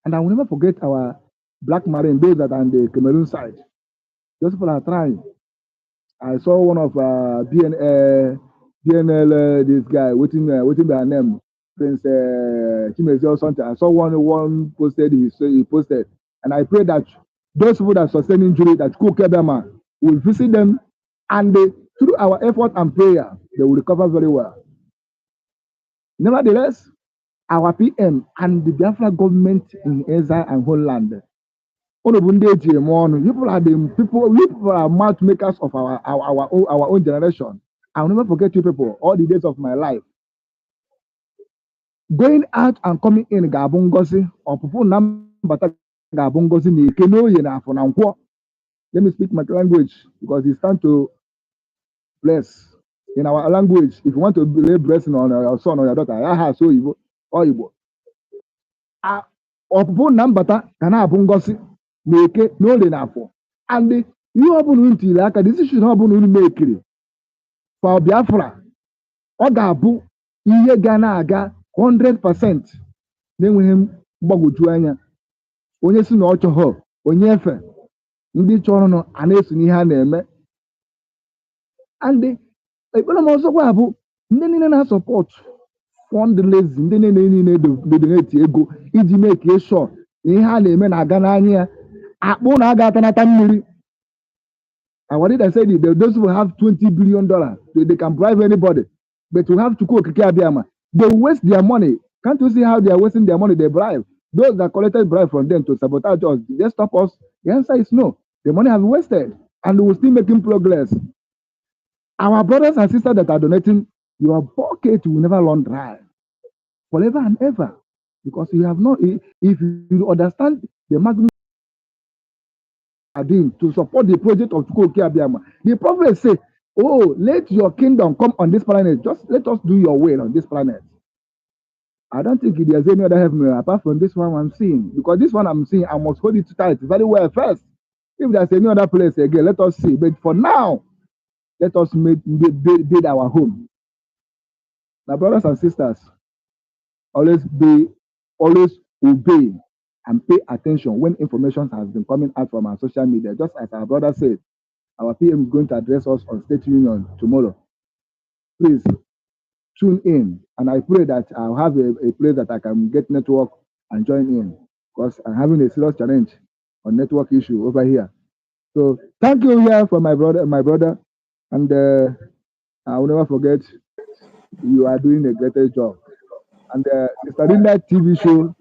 And I will never forget our black marine, those that are on the Cameroon side. Those people are trying. I saw one of DNL, this guy, waiting their name, Prince Chimezi or something. I saw one posted, he posted, and I pray that those people that sustain injury, that Kukebama will visit them, and through our effort and prayer, they will recover very well. Nevertheless, our PM and the Biafra government in exile and homeland, people are the people are matchmakers of our own generation. I'll never forget you people all the days of my life. Going out and coming in Gabungosi or people number Gabungosi ni. Let me speak my language because it's time to bless. In our language, if you want to lay blessing on your son or your daughter, so you or ọpụpụ na mbata ga na-abụ ngosi na eke na orie na afọ and ihe ọbụla unu tiri aka decision ọbụla unu mekiri for Biafra ọ ga-abụ ihe ga na-aga 100% na-enweghị mgbagwoju anya onye si na ọ chọghọ onye efe ndị chọrọ nọ a na-eso n'ihe a na-eme and ekpere m ọzọkwa bụ ndị niile na-asọpọtụ fundraising ndị niile donate ego iji make sure na ihe a na-eme na-aga n'anya ya akpụ na aga atanata mmiri. Our leader said those who have $20 billion, they can bribe anybody, but we have to cook Abiyama. They waste their money. Can't you see how they are wasting their money? They bribe those that collected bribe from them to sabotage us. They stop us. The answer is no. The money has been wasted, and we're still making progress. Our brothers and sisters that are donating, your pocket will never run dry forever and ever, because you have not. If you understand the magnitude are doing to support the project of Chukwuoke Abiyama, the prophet say, "Oh, let your kingdom come on this planet. Just let us do your will on this planet." I don't think there's any other heaven apart from this one I'm seeing, because this one I'm seeing, I must hold it tight very well first. If there's any other place again, let us see. But for now, let us build our home. My brothers and sisters, always obey and pay attention when information has been coming out from our social media. Just as our brother said, our PM is going to address us on State Union tomorrow. Please tune in, and I pray that I'll have a place that I can get network and join in, because I'm having a serious challenge on network issue over here. So thank you here for my brother, and I will never forget, you are doing a great job. And Mr. Linda TV show,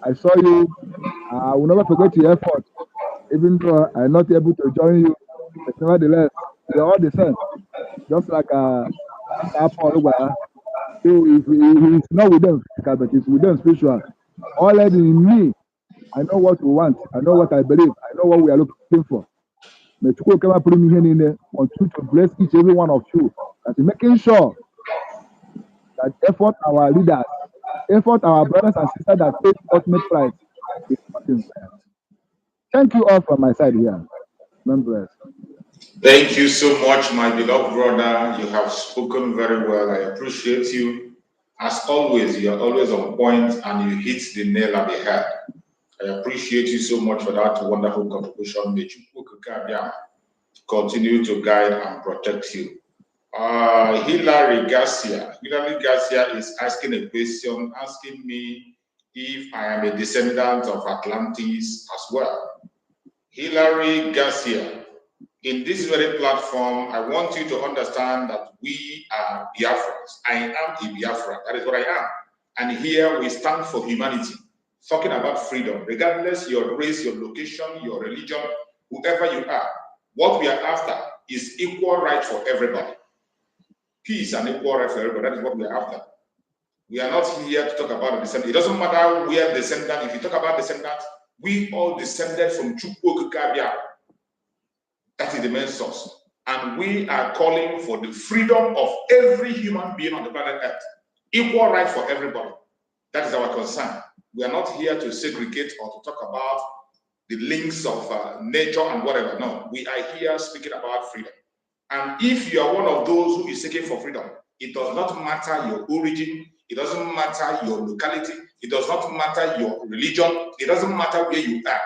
I saw you. I will never forget your effort, even though I'm not able to join you. But nevertheless, we're all the same. Just like Paul, it's not with them, but it's with them spiritual. Already in me, I know what we want. I know what I believe. I know what we are looking for. May Chukwu come up in here on you to bless each every one of you. That is making sure that effort our leaders, effort our brothers and sisters that take ultimate prize is not in vain. Thank you all from my side here. Members. Thank you so much, my beloved brother. You have spoken very well. I appreciate you. As always, you are always on point and you hit the nail on the head. I appreciate you so much for that wonderful contribution. May Chukwuoke continue to guide and protect you. Hilary Garcia. Hilary Garcia is asking a question, asking me if I am a descendant of Atlantis as well. Hilary Garcia, in this very platform, I want you to understand that we are Biafrans. I am a Biafra. That is what I am. And here we stand for humanity, talking about freedom, regardless your race, your location, your religion, whoever you are. What we are after is equal right for everybody. Peace and equal right for everybody. That is what we are after. We are not here to talk about the descendant. It doesn't matter where descendant. If you talk about descendant, we all descended from Chukwuoke Abiyama. That is the main source. And we are calling for the freedom of every human being on the planet Earth. Equal right for everybody. That is our concern. We are not here to segregate or to talk about the links of nature and whatever. No, we are here speaking about freedom. And if you are one of those who is seeking for freedom, it does not matter your origin, it doesn't matter your locality, it does not matter your religion, it doesn't matter where you are.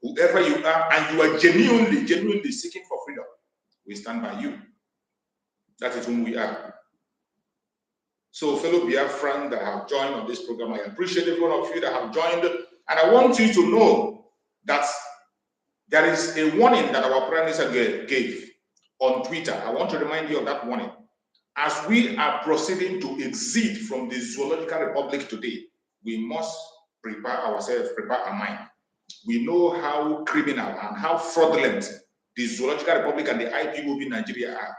Whoever you are, and you are genuinely seeking for freedom, We stand by you. That is whom we are. So, fellow Biafran that have joined on this program, I appreciate every one of you that have joined. And I want you to know that there is a warning that our Prime Minister gave on Twitter. I want to remind you of that warning. As we are proceeding to exit from the Zoological Republic today, we must prepare ourselves, prepare our mind. We know how criminal and how fraudulent the Zoological Republic and the IPOB Nigeria are.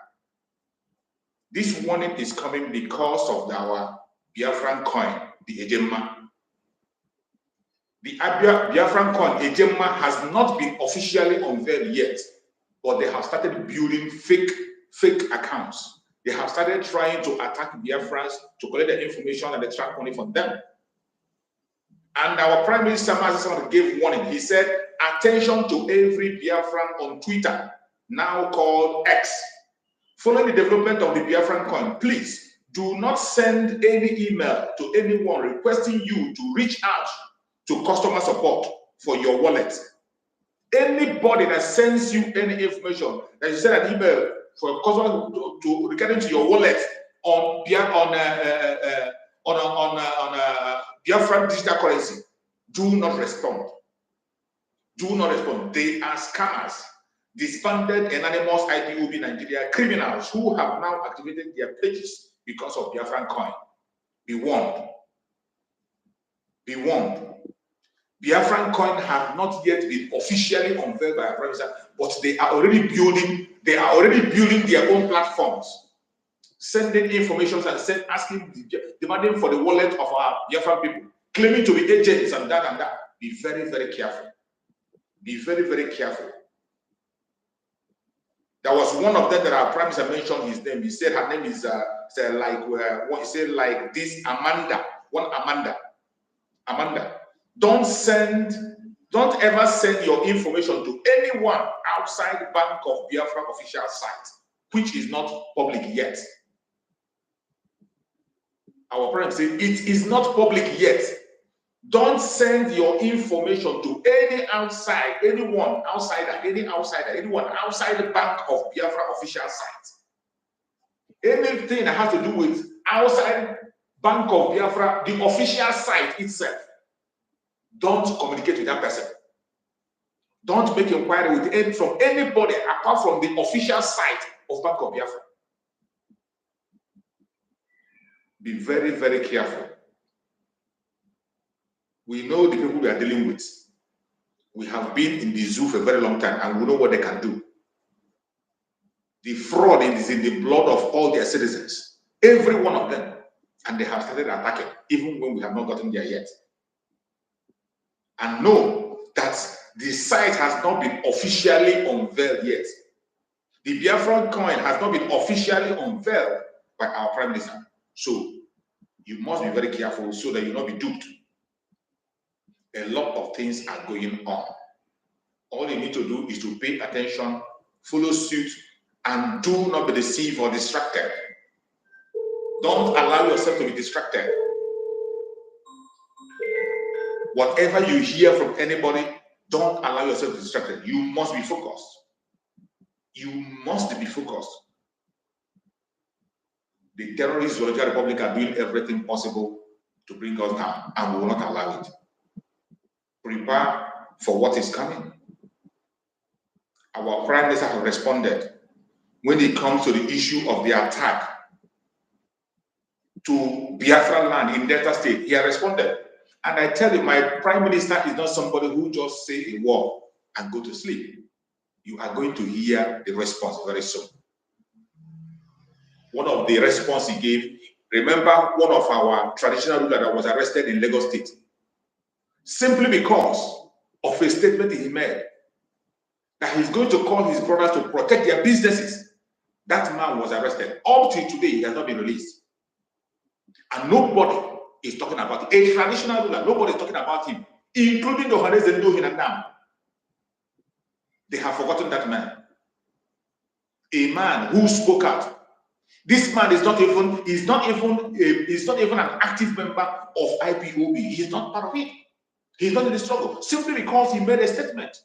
This warning is coming because of our Biafran coin, the Ejemma. The Biafran coin, Ejemma, has not been officially unveiled yet, but they have started building fake accounts. They have started trying to attack Biafrans to collect the information and extract money from them. And our Prime Minister gave warning. He said, attention to every Biafran on Twitter, now called X. Following the development of the Biafran coin, please do not send any email to anyone requesting you to reach out to customer support for your wallet. Anybody that sends you any information, that you send an email for a customer to regarding to your wallet on Biafran digital currency, do not respond. Do not respond. They are scammers, disbanded anonymous IPOB Nigeria criminals who have now activated their pages because of Biafran coin. Be warned. Be warned. Biafran coin have not yet been officially unveiled by our Prime Minister, but they are already building their own platforms, sending information and demanding for the wallet of our Biafran people, claiming to be agents and that and that. Be very, very careful. Be very, very careful. There was one of them that our Prime Minister mentioned his name. He said her name is this Amanda. One Amanda. Amanda. Don't ever send your information to anyone outside Bank of Biafra official site, which is not public yet. Our Prime Minister said it is not public yet. Don't send your information to anyone outside the Bank of Biafra official site. Anything that has to do with outside Bank of Biafra, the official site itself, don't communicate with that person. Don't make inquiry from anybody apart from the official site of Bank of Biafra. Be very, very careful. We know the people we are dealing with. We have been in the zoo for a very long time and we know what they can do. The fraud is in the blood of all their citizens, every one of them, and they have started attacking, even when we have not gotten there yet. And know that the site has not been officially unveiled yet. The Biafran coin has not been officially unveiled by our Prime Minister. So you must be very careful so that you not be duped. A lot of things are going on. All you need to do is to pay attention, follow suit, and do not be deceived or distracted. Don't allow yourself to be distracted. Whatever you hear from anybody, don't allow yourself to be distracted. You must be focused. You must be focused. The terrorist Zoological Republic are doing everything possible to bring us down, and we will not allow it. Prepare for what is coming. Our Prime Minister has responded when it comes to the issue of the attack to Biafra land in Delta State. He has responded. And I tell you, my Prime Minister is not somebody who just say a word and go to sleep. You are going to hear the response very soon. One of the response he gave, remember one of our traditional rulers that was arrested in Lagos State, simply because of a statement he made that he's going to call his brothers to protect their businesses. That man was arrested. Up to today, he has not been released. And nobody is talking about it. A traditional ruler, nobody is talking about him, including the Johannes Zendo and now. They have forgotten that man. A man who spoke out. This man is not even an active member of IPOB. He's not part of it. He's not in the struggle simply because he made a statement.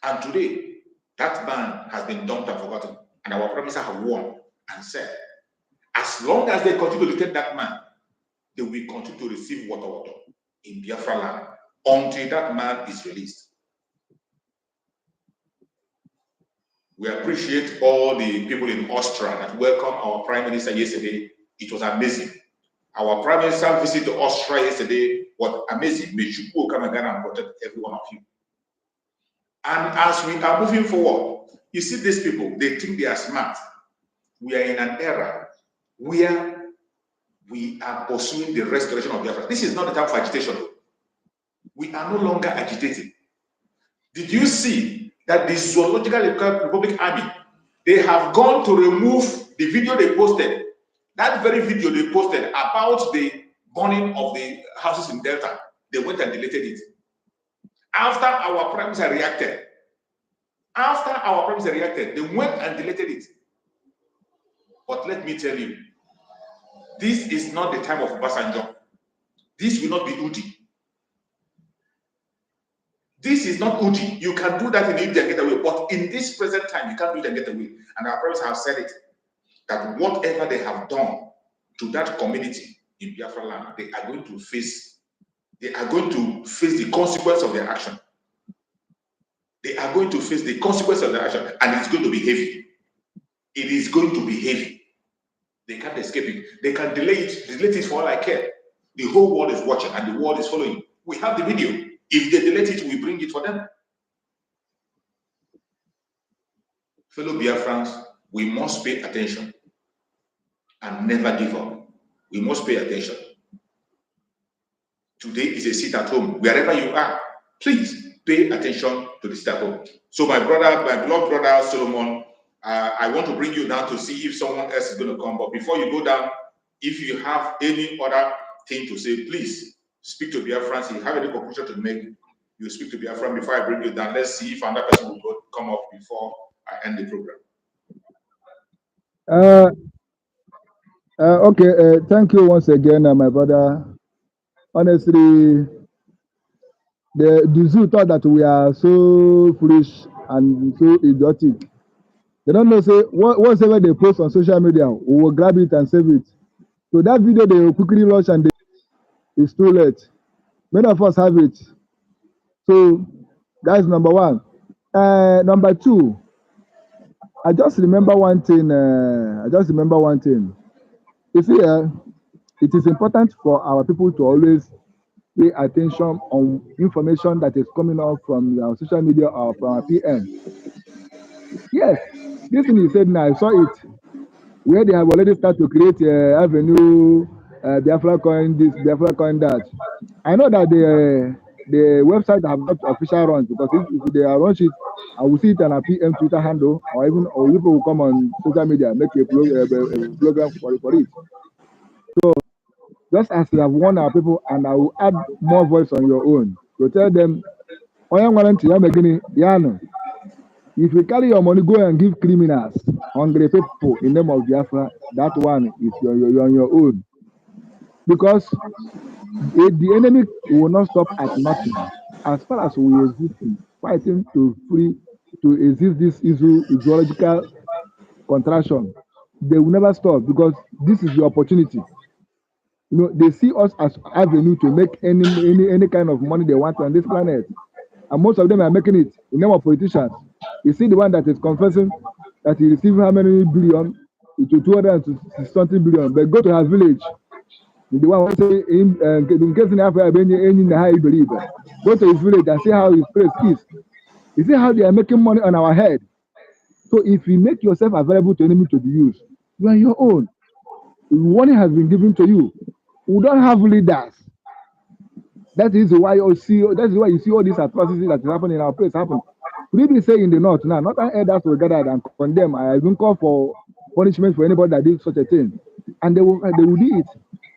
And today, That man has been dumped and forgotten. And our prime minister have warned and said, as long as they continue to detain that man, they will continue to receive water in Biafra land until that man is released. We appreciate all the people in Austria that welcomed our prime minister yesterday. It was amazing. Our prime minister visit to Austria yesterday was amazing. May you come again and protect every one of you. And as we are moving forward, you see these people, they think they are smart. We are in an era where we are pursuing the restoration of Biafra. This is not the time for agitation. We are no longer agitating. Did you see that the Zoological Republic Army, they have gone to remove the video they posted, that very video they posted about the burning of the houses in Delta? They went and deleted it. After our prime minister reacted, they went and deleted it. But let me tell you, this is not the time of Obasanjo. This will not be Udi. This is not Udi. You can do that in India and get away. But in this present time, you can't do it and get away. And our parents have said it, that whatever they have done to that community in Biafra land, they are going to face the consequence of their action. They are going to face the consequence of their action, and it's going to be heavy. It is going to be heavy. They can't escape it. They can delay it for all I care. The whole world is watching and the world is following. We have the video. If they delete it, we bring it for them. Fellow Biafrans, we must pay attention and never give up. We must pay attention. Today is a sit at home. Wherever you are, please pay attention to the sit at home. So my beloved brother Solomon, I want to bring you down to see if someone else is going to come. But before you go down, if you have any other thing to say, please speak to Biafrans. If you have any conclusion to make, you speak to Biafran before I bring you down. Let's see if another person will come up before I end the program. Okay, thank you once again, my brother. Honestly, the zoo thought that we are so foolish and so idiotic. They don't know, say, whatever they post on social media, we will grab it and save it. So that video, they will quickly launch and it's too late. Many of us have it. So that's number one. Number two, I just remember one thing. You see, it is important for our people to always pay attention on information that is coming out from our social media or from our PM. Yes, this thing you said now, I saw it, where they have already started to create avenue, Biafra coin this, Biafra coin that. I know that the website have not official runs, because if they launch it, I will see it on a PM Twitter handle, or people will come on social media, make a program for it. So just as you have warned our people, and I will add more voice on your own to tell them, if you carry your money, go and give criminals, hungry people in name of Biafra, that one is you're on your own. Because the enemy will not stop at nothing. As far as we exist, fighting to exist this zoological contraction, they will never stop, because this is the opportunity. You know, they see us as avenue to make any kind of money they want on this planet. And most of them are making it in name of politicians. You see the one that is confessing that he received how many billion? To 260 something billion. But go to her village. The one who say in case in Africa, go to his village and see how his place is. You see how they are making money on our head. So if you make yourself available to enemy to be used, you are your own. Warning has been given to you. We don't have leaders. That is why you see all these atrocities that is happening in our place happen. We be say in the north now, not elders will gather and condemn. I even call for punishment for anybody that did such a thing, and they will do it.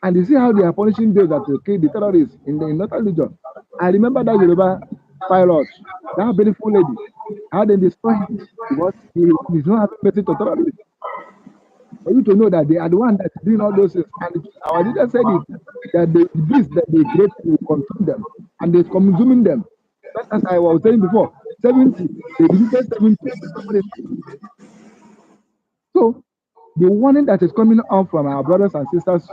And you see how they are punishing those that killed the terrorists in the northern region. I remember that Yoruba pilot, that beautiful lady, how they destroy him because he is not having mercy to terrorists. For you to know that they are the one that's doing all those things. And our leader said it, that the beast that they create will consume them, and they're consuming them. Just as I was saying before, 70. They deleted 70. So the warning that is coming out from our brothers and sisters,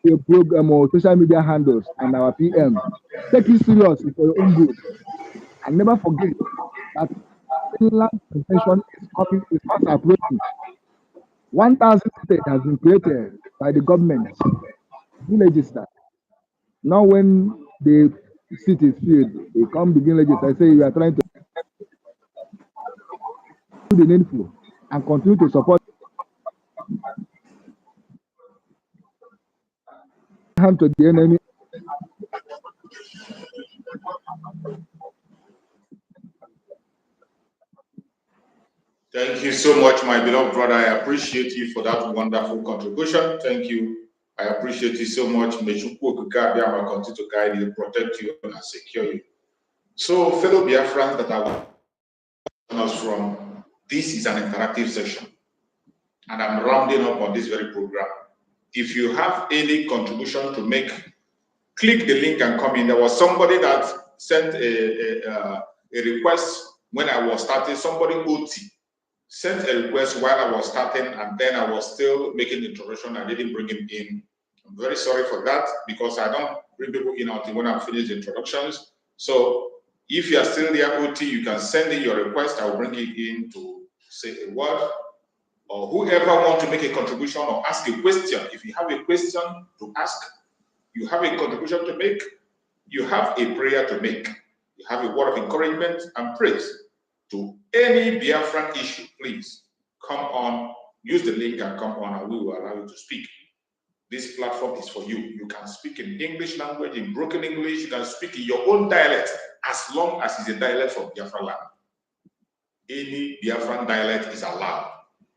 the program or social media handles and our PM, take it serious for your own good. And never forget that Finland convention is coming, is fast approaching. 1,000 states has been created by the government. Do register. Now when the seat is filled, they come begin register. I say you are trying to do the needful and continue to support harm to the enemy. Thank you so much, my beloved brother. I appreciate you for that wonderful contribution. Thank you. I appreciate you so much. May Chukwu continue to guide you, protect you, and secure you. So, fellow Biafrans that are watching us from, this is an interactive session, and I'm rounding up on this very program. If you have any contribution to make, click the link and come in. There was somebody that sent a request when I was starting. Somebody OT sent a request while I was starting, and then I was still making the introduction. I didn't bring him in. I'm very sorry for that, because I don't bring people in until when I'm finished the introductions. So if you are still there, OT, you can send in your request. I will bring you in to say a word, or whoever wants to make a contribution or ask a question. If you have a question to ask, you have a contribution to make, you have a prayer to make, you have a word of encouragement and praise to any Biafran issue, please come on, use the link and come on, and we will allow you to speak. This platform is for you. You can speak in English language, in broken English, you can speak in your own dialect, as long as it's a dialect from Biafra land. Any Biafran dialect is allowed.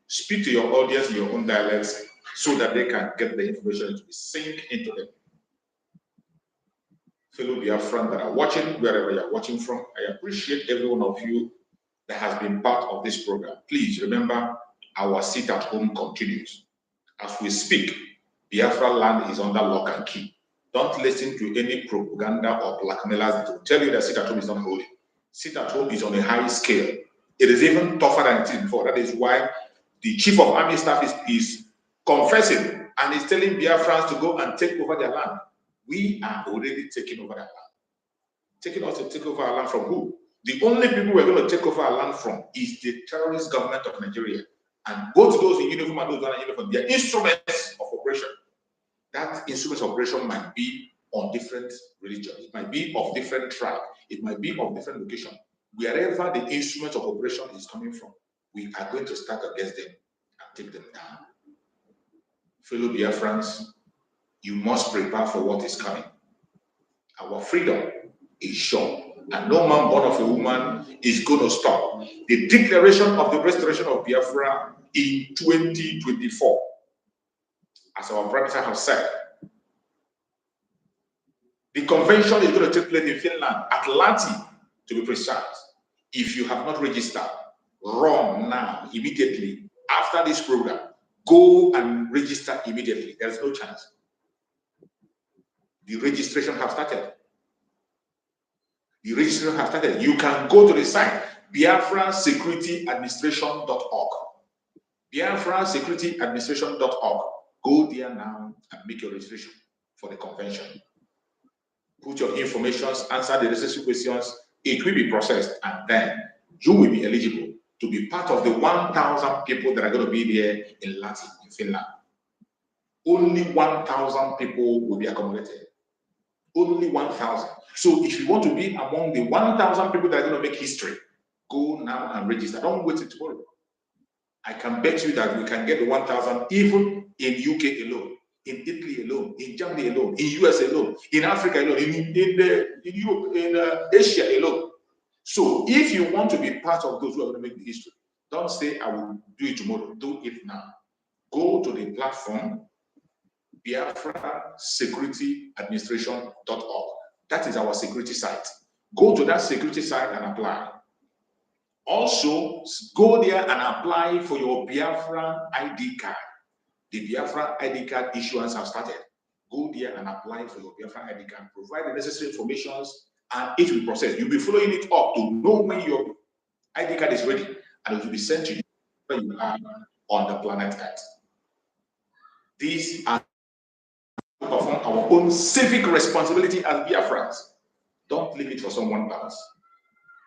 Speak to your audience in your own dialects so that they can get the information to be synced into them. Fellow Biafran that are watching, wherever you're watching from, I appreciate every one of you that has been part of this program. Please remember, our sit at home continues. As we speak, Biafra land is under lock and key. Don't listen to any propaganda or blackmailers that will tell you that sit at home is not holy. Sit at home is on a high scale. It is even tougher than it is before. That is why the chief of army staff is confessing and is telling Biafrans to go and take over their land. We are already taking over their land. Taking us to take over our land from who? The only people we're going to take over our land from is the terrorist government of Nigeria. And both those in uniform and those not in uniform, they are instruments of operation. That instruments of operation might be on different religions. It might be of different tribe. It might be of different location. Wherever the instrument of operation is coming from, we are going to start against them and take them down. Fellow Biafrans, you must prepare for what is coming. Our freedom is sure, and no man born of a woman is going to stop the declaration of the restoration of Biafra in 2024. As our professor has said, the convention is going to take place in Finland, Atlanta to be precise. If you have not registered, run now, immediately. After this program, go and register immediately. There's no chance. The registration has started. The registration has started. You can go to the site, biafrasecurityadministration.org. biafrasecurityadministration.org. Go there now and make your registration for the convention. Put your information, answer the necessary questions. It will be processed, and then you will be eligible to be part of the 1,000 people that are going to be there in Latin, in Finland. Only 1,000 people will be accommodated. Only 1,000. So if you want to be among the 1,000 people that are going to make history, go now and register. Don't wait until tomorrow. I can bet you that we can get the 1,000 even in UK alone, in Italy alone, in Germany alone, in US alone, in Africa alone, in Europe, in Asia alone. So if you want to be part of those who are going to make the history, don't say, I will do it tomorrow. Do it now. Go to the platform, biafrasecurityadministration.org. That is our security site. Go to that security site and apply. Also, go there and apply for your Biafra ID card. The Biafra ID card issuance has started. Go there and apply for your Biafra ID card. Provide the necessary information and it will process. You'll be following it up to know when your ID card is ready, and it will be sent to you where you are on the planet Earth. These are to perform our own civic responsibility as Biafrans. Don't leave it for someone else.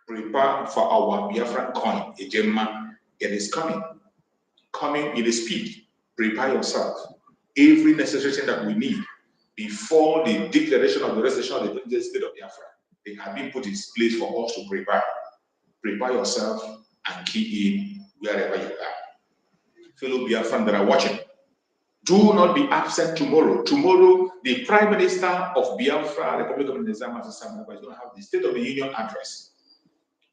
Prepare for our Biafran coin, a German. It is coming. Coming in a speed. Prepare yourself. Every necessary thing that we need before the declaration of the restoration of the state of Biafra, they have been put in place for us to prepare. Prepare yourself and key in wherever you are. Fellow Biafran that are watching, do not be absent tomorrow. Tomorrow, the Prime Minister of Biafra, Republic of Nigeria, is going to have the State of the Union address.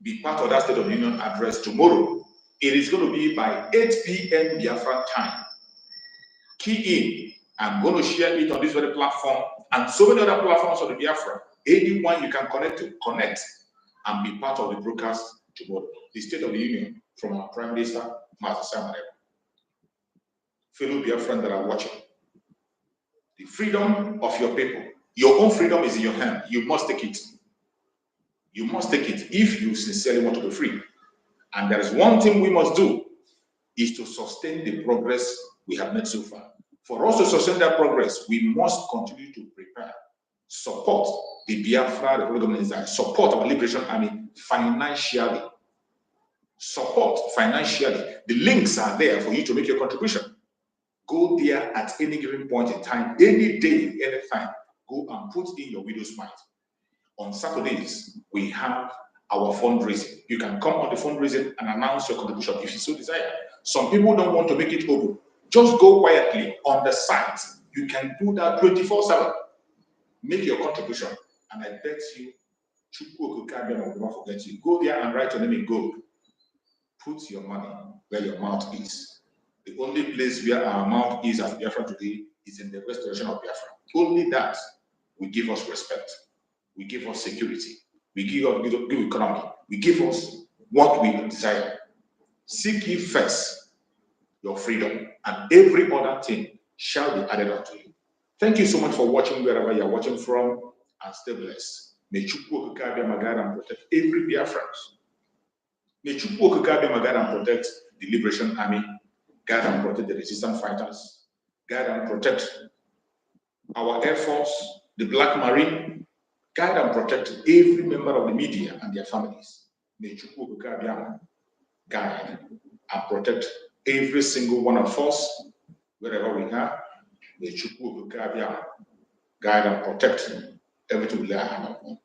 Be part of that State of the Union address tomorrow. It is going to be by 8 p.m. Biafra time. Key in. I'm going to share it on this very platform and so many other platforms of the Biafra. Anyone you can connect to, connect and be part of the broadcast tomorrow. The State of the Union from our Prime Minister, Master Simon. Fellow Biafran that are watching, the freedom of your people, your own freedom is in your hand. You must take it. You must take it if you sincerely want to be free. And there is one thing we must do, is to sustain the progress we have made so far. For us to sustain that progress, we must continue to prepare, support the Biafra Republic of Nigeria, support our Liberation Army financially. Support financially. The links are there for you to make your contribution. Go there at any given point in time, any day, any time. Go and put in your widow's mite. On Saturdays, we have our fundraising. You can come on the fundraising and announce your contribution if you so desire. Some people don't want to make it open. Just go quietly on the site. You can do that 24/7. Make your contribution, and I bet you, Chukwu will not forget you. Go there and write your name in gold. Put your money where your mouth is. The only place where our mouth is at Biafra today is in the restoration of Biafra. Only that will give us respect. We give us security. We give economy. We give us what we desire. Seek ye first your freedom, and every other thing shall be added unto you. Thank you so much for watching wherever you are watching from, and stay blessed. May Chukwu Okike my God and protect every Biafran. May Chukwu Okike my God and protect the Liberation Army, guide and protect the resistance fighters, guide and protect our Air Force, the Black Marine, guide and protect every member of the media and their families. May Chukwu Okike guide and protect every single one of us, wherever we are. May Chukwu Okike guide and protect everything we lay our hand upon.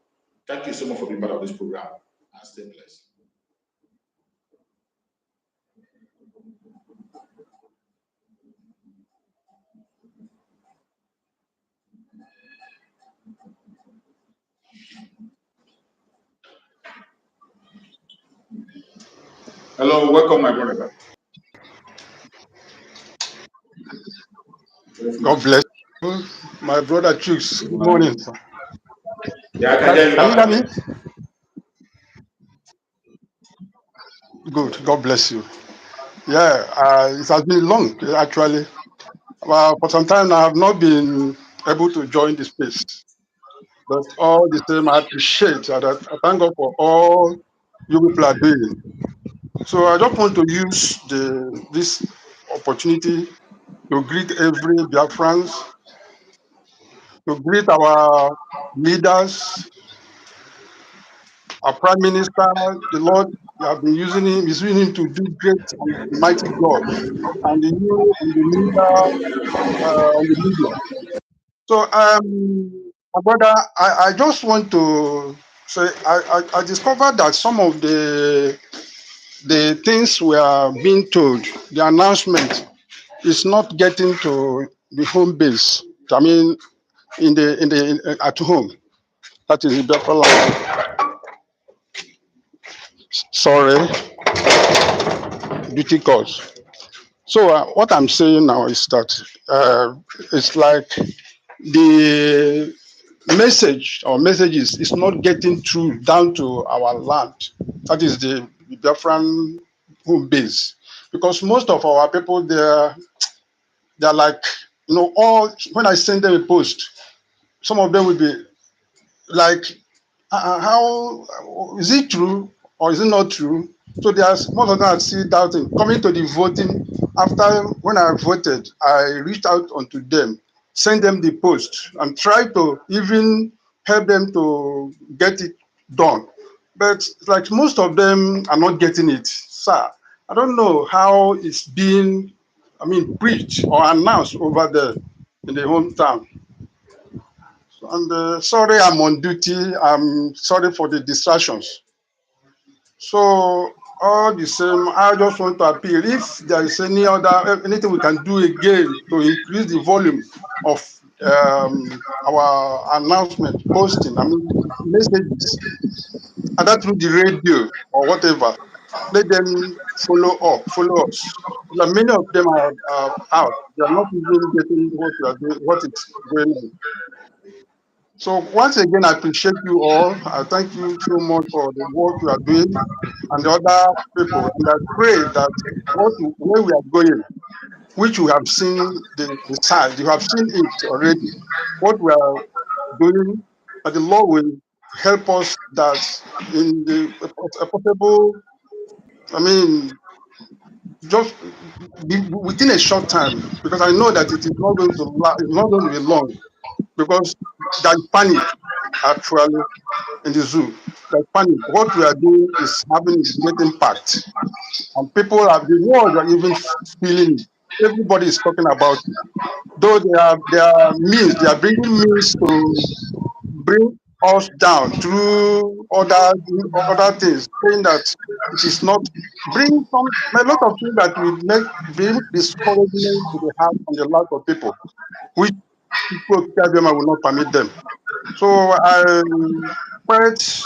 Thank you so much for being part of this program, and stay blessed. Hello, welcome, my brother. God bless you, my brother Chooks. Good morning, sir. Yeah, I can hear you. Can you hear me? Good. God bless you. Yeah, it has been long, actually. For some time now, I have not been able to join the space. But all the same, I appreciate and I thank God for all you people are doing. So I just want to use this opportunity to greet every Biafrans, to greet our leaders, our Prime Minister, the Lord. You have been using him, is using him to do great and mighty God, and you and the leader on the media. So, my brother, I just want to say I discovered that some of the things we are being told, the announcement is not getting to the home base. I mean, at home. That is the better line. Sorry, duty calls. So what I'm saying now is that it's like the message or messages is not getting through down to our land. That is the Biafran home base, because most of our people they're like, all when I send them a post, some of them will be like, how is it true or is it not true? So there's most of them are still doubting. Coming to the voting, after when I voted, I reached out onto them, sent them the post, and tried to even help them to get it done. But like most of them are not getting it, sir. I don't know how it's being, preached or announced over there in the hometown. And sorry, I'm on duty. I'm sorry for the distractions. So all the same, I just want to appeal if there is anything we can do again to increase the volume of our announcement posting. Messages, either through the radio or whatever. Let them follow us. Like many of them are out. They are not even getting what we are doing, what is going on. So once again, I appreciate you all. I thank you so much for the work you are doing and the other people. And I pray that where we are going, which you have seen the signs, you have seen it already. What we are doing, that the Lord will help us that in a possible, just within a short time, because I know that it is not going to it's not going to be long, because there is panic actually in the zoo. Like panic. What we are doing is having a great impact, and people are the world are even feeling it. Everybody is talking about it. Though they are bringing means to bring us down through other things, saying that it is not bring some a lot of things that will bring discouragement to the heart and the life of people, which people will not permit them. So quite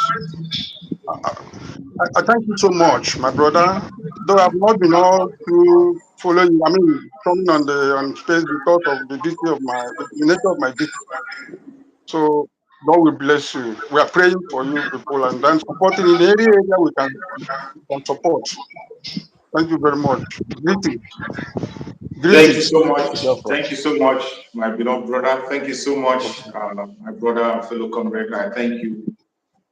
I thank you so much, my brother. Though I've not been all to follow you, coming on space because of the nature of my duty. So God will bless you. We are praying for you people and then supporting in any area we can support. Thank you very much. Greetings. Thank you Greetings. so much. Therefore. Thank you so much, my beloved brother. Thank you so much, my brother and fellow comrade. I thank you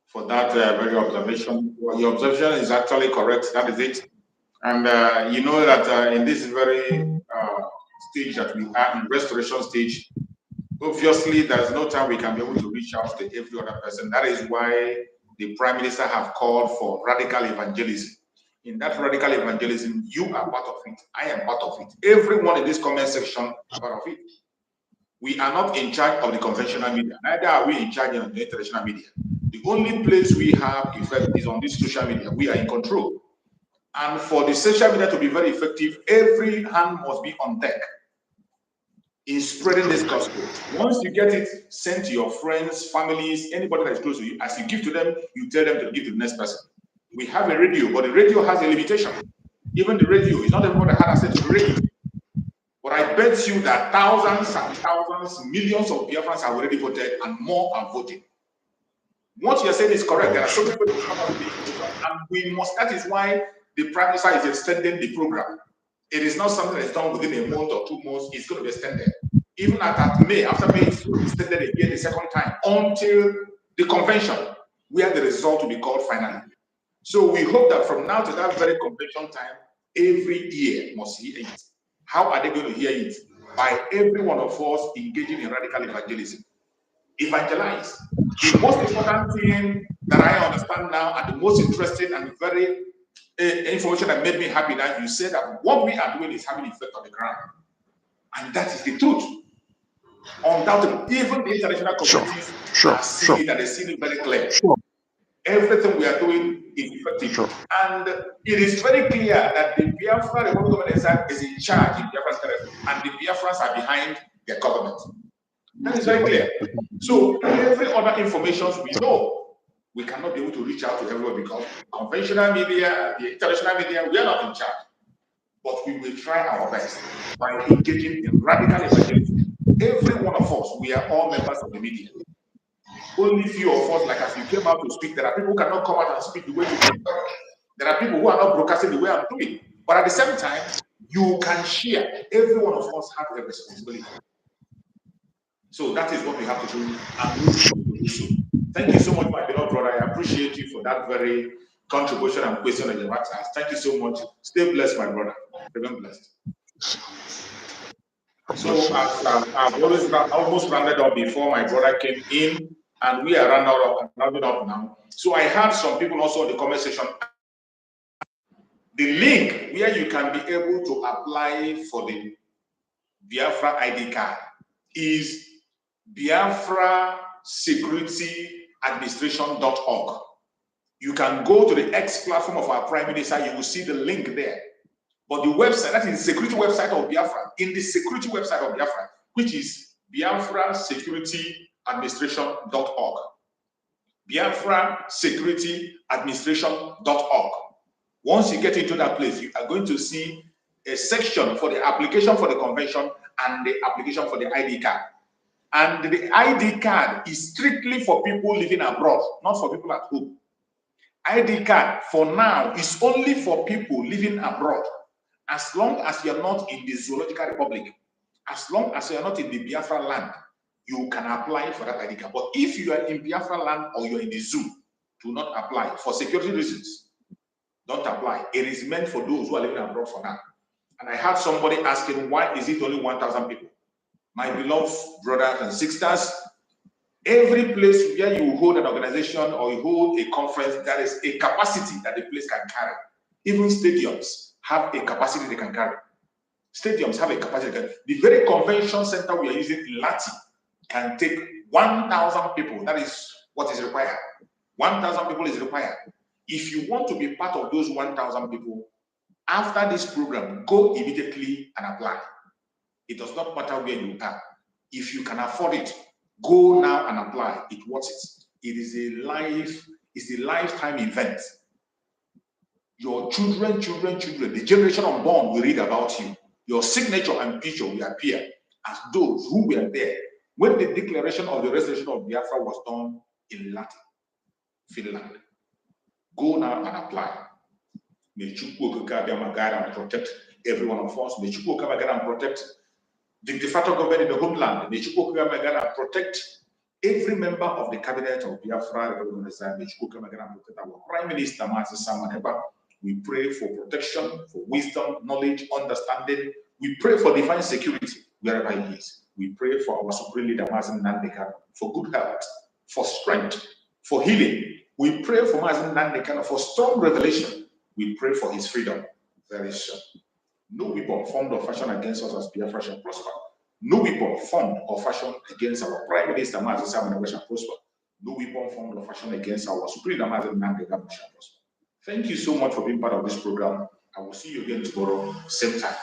for that very observation. Well, your observation is actually correct. That is it. And you know that in this very stage that we are in restoration stage, obviously there's no time we can be able to reach out to every other person. That is why the Prime Minister have called for radical evangelism. In that radical evangelism, you are part of it. I am part of it. Everyone in this comment section are part of it. We are not in charge of the conventional media. Neither are we in charge of the international media. The only place we have effect is on this social media. We are in control. And for the social media to be very effective, every hand must be on deck in spreading this gospel. Once you get it sent to your friends, families, anybody that is close to you, as you give to them, you tell them to give to the next person. We have a radio, but the radio has a limitation. Even the radio is not everybody that has access to the radio. But I bet you that thousands and thousands, millions of Biafrans have already voted and more are voting. What you're saying is correct. There are so many people who come up with the information, and we must. That is why the Prime Minister is extending the program. It is not something that is done within a month or 2 months. It's going to be extended. Even after May, it's going to be extended again the second time until the convention, where the result will be called finally. So we hope that from now to that very convention time, every year must hear it. How are they going to hear it? By every one of us engaging in radical evangelism. Evangelize. The most important thing that I understand now, and the most interesting and very information that made me happy, that you said that what we are doing is having effect on the ground. And that is the truth. Undoubtedly, even the international communities are seeing it, and they see it very clear. Everything we are doing is effective. And it is very clear that the Biafra Republic government is in charge in Biafra's territory, and the Biafrans are behind their government. That is very clear. So every other information we know, we cannot be able to reach out to everyone because conventional media, the international media, we are not in charge. But we will try our best by engaging in radical evangelism. Every one of us, we are all members of the media. Only few of us, like as you came out to speak, there are people who cannot come out and speak the way you did. There are people who are not broadcasting the way I'm doing. But at the same time, you can share. Every one of us has a responsibility. So that is what we have to do, and we will do so. Thank you so much, my beloved brother. appreciate you for that very contribution and question that you've asked. Thank you so much. Stay blessed, my brother. Remain blessed. So as I've almost rounded up before my brother came in, and we are rounding up now. So I had some people also in the comment section. The link where you can be able to apply for the Biafra ID card is biafrasecurityadministration.org. You can go to the X platform of our Prime Minister, you will see the link there. But the website, that is the security website of Biafra, in the security website of Biafra, which is biafrasecurityadministration.org. biafrasecurityadministration.org. Once you get into that place, you are going to see a section for the application for the convention and the application for the ID card. And the ID card is strictly for people living abroad, not for people at home. ID card for now is only for people living abroad. As long as you're not in the Zoological Republic, as long as you're not in the Biafra land, you can apply for that ID card. But if you are in Biafra land or you're in the zoo, do not apply for security reasons. Don't apply. It is meant for those who are living abroad for now. And I had somebody asking, why is it only 1,000 people? My beloved brothers and sisters, every place where you hold an organization or you hold a conference, there is a capacity that the place can carry. Even stadiums have a capacity they can carry. Stadiums have a capacity. The very convention center we are using in Lati can take 1,000 people. That is what is required. 1,000 people is required. If you want to be part of those 1,000 people, after this program, go immediately and apply. It does not matter where you are. If you can afford it, go now and apply. It worth it. It is a lifetime event. Your children, the generation unborn will read about you. Your signature and picture will appear as those who were there when the declaration of the restoration of Biafra was done in Latin, Finland. Go now and apply. May Chukwu guide and protect every one of us. May Chukwu guide and protect the de facto government in the homeland. May Chukwu guide and protect every member of the cabinet of Biafra. May Chukwu guide and protect our Prime Minister, Mazi Samaneba. We pray for protection, for wisdom, knowledge, understanding. We pray for divine security wherever he is. We pray for our supreme leader, Mazi Nandeka, for good health, for strength, for healing. We pray for Mazi Nandeka for strong revelation. We pray for his freedom very soon. No weapon formed or fashioned against us as Biafra shall prosper. No weapon formed or fashioned against our Prime Minister, Mazi Samaneba, shall prosper. No weapon formed or fashioned against our supreme leader, Mazi Nandeka, shall prosper. Thank you so much for being part of this program. I will see you again tomorrow, same time.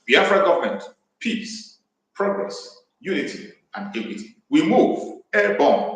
Biafra government, peace, progress, unity, and equity. We move airborne.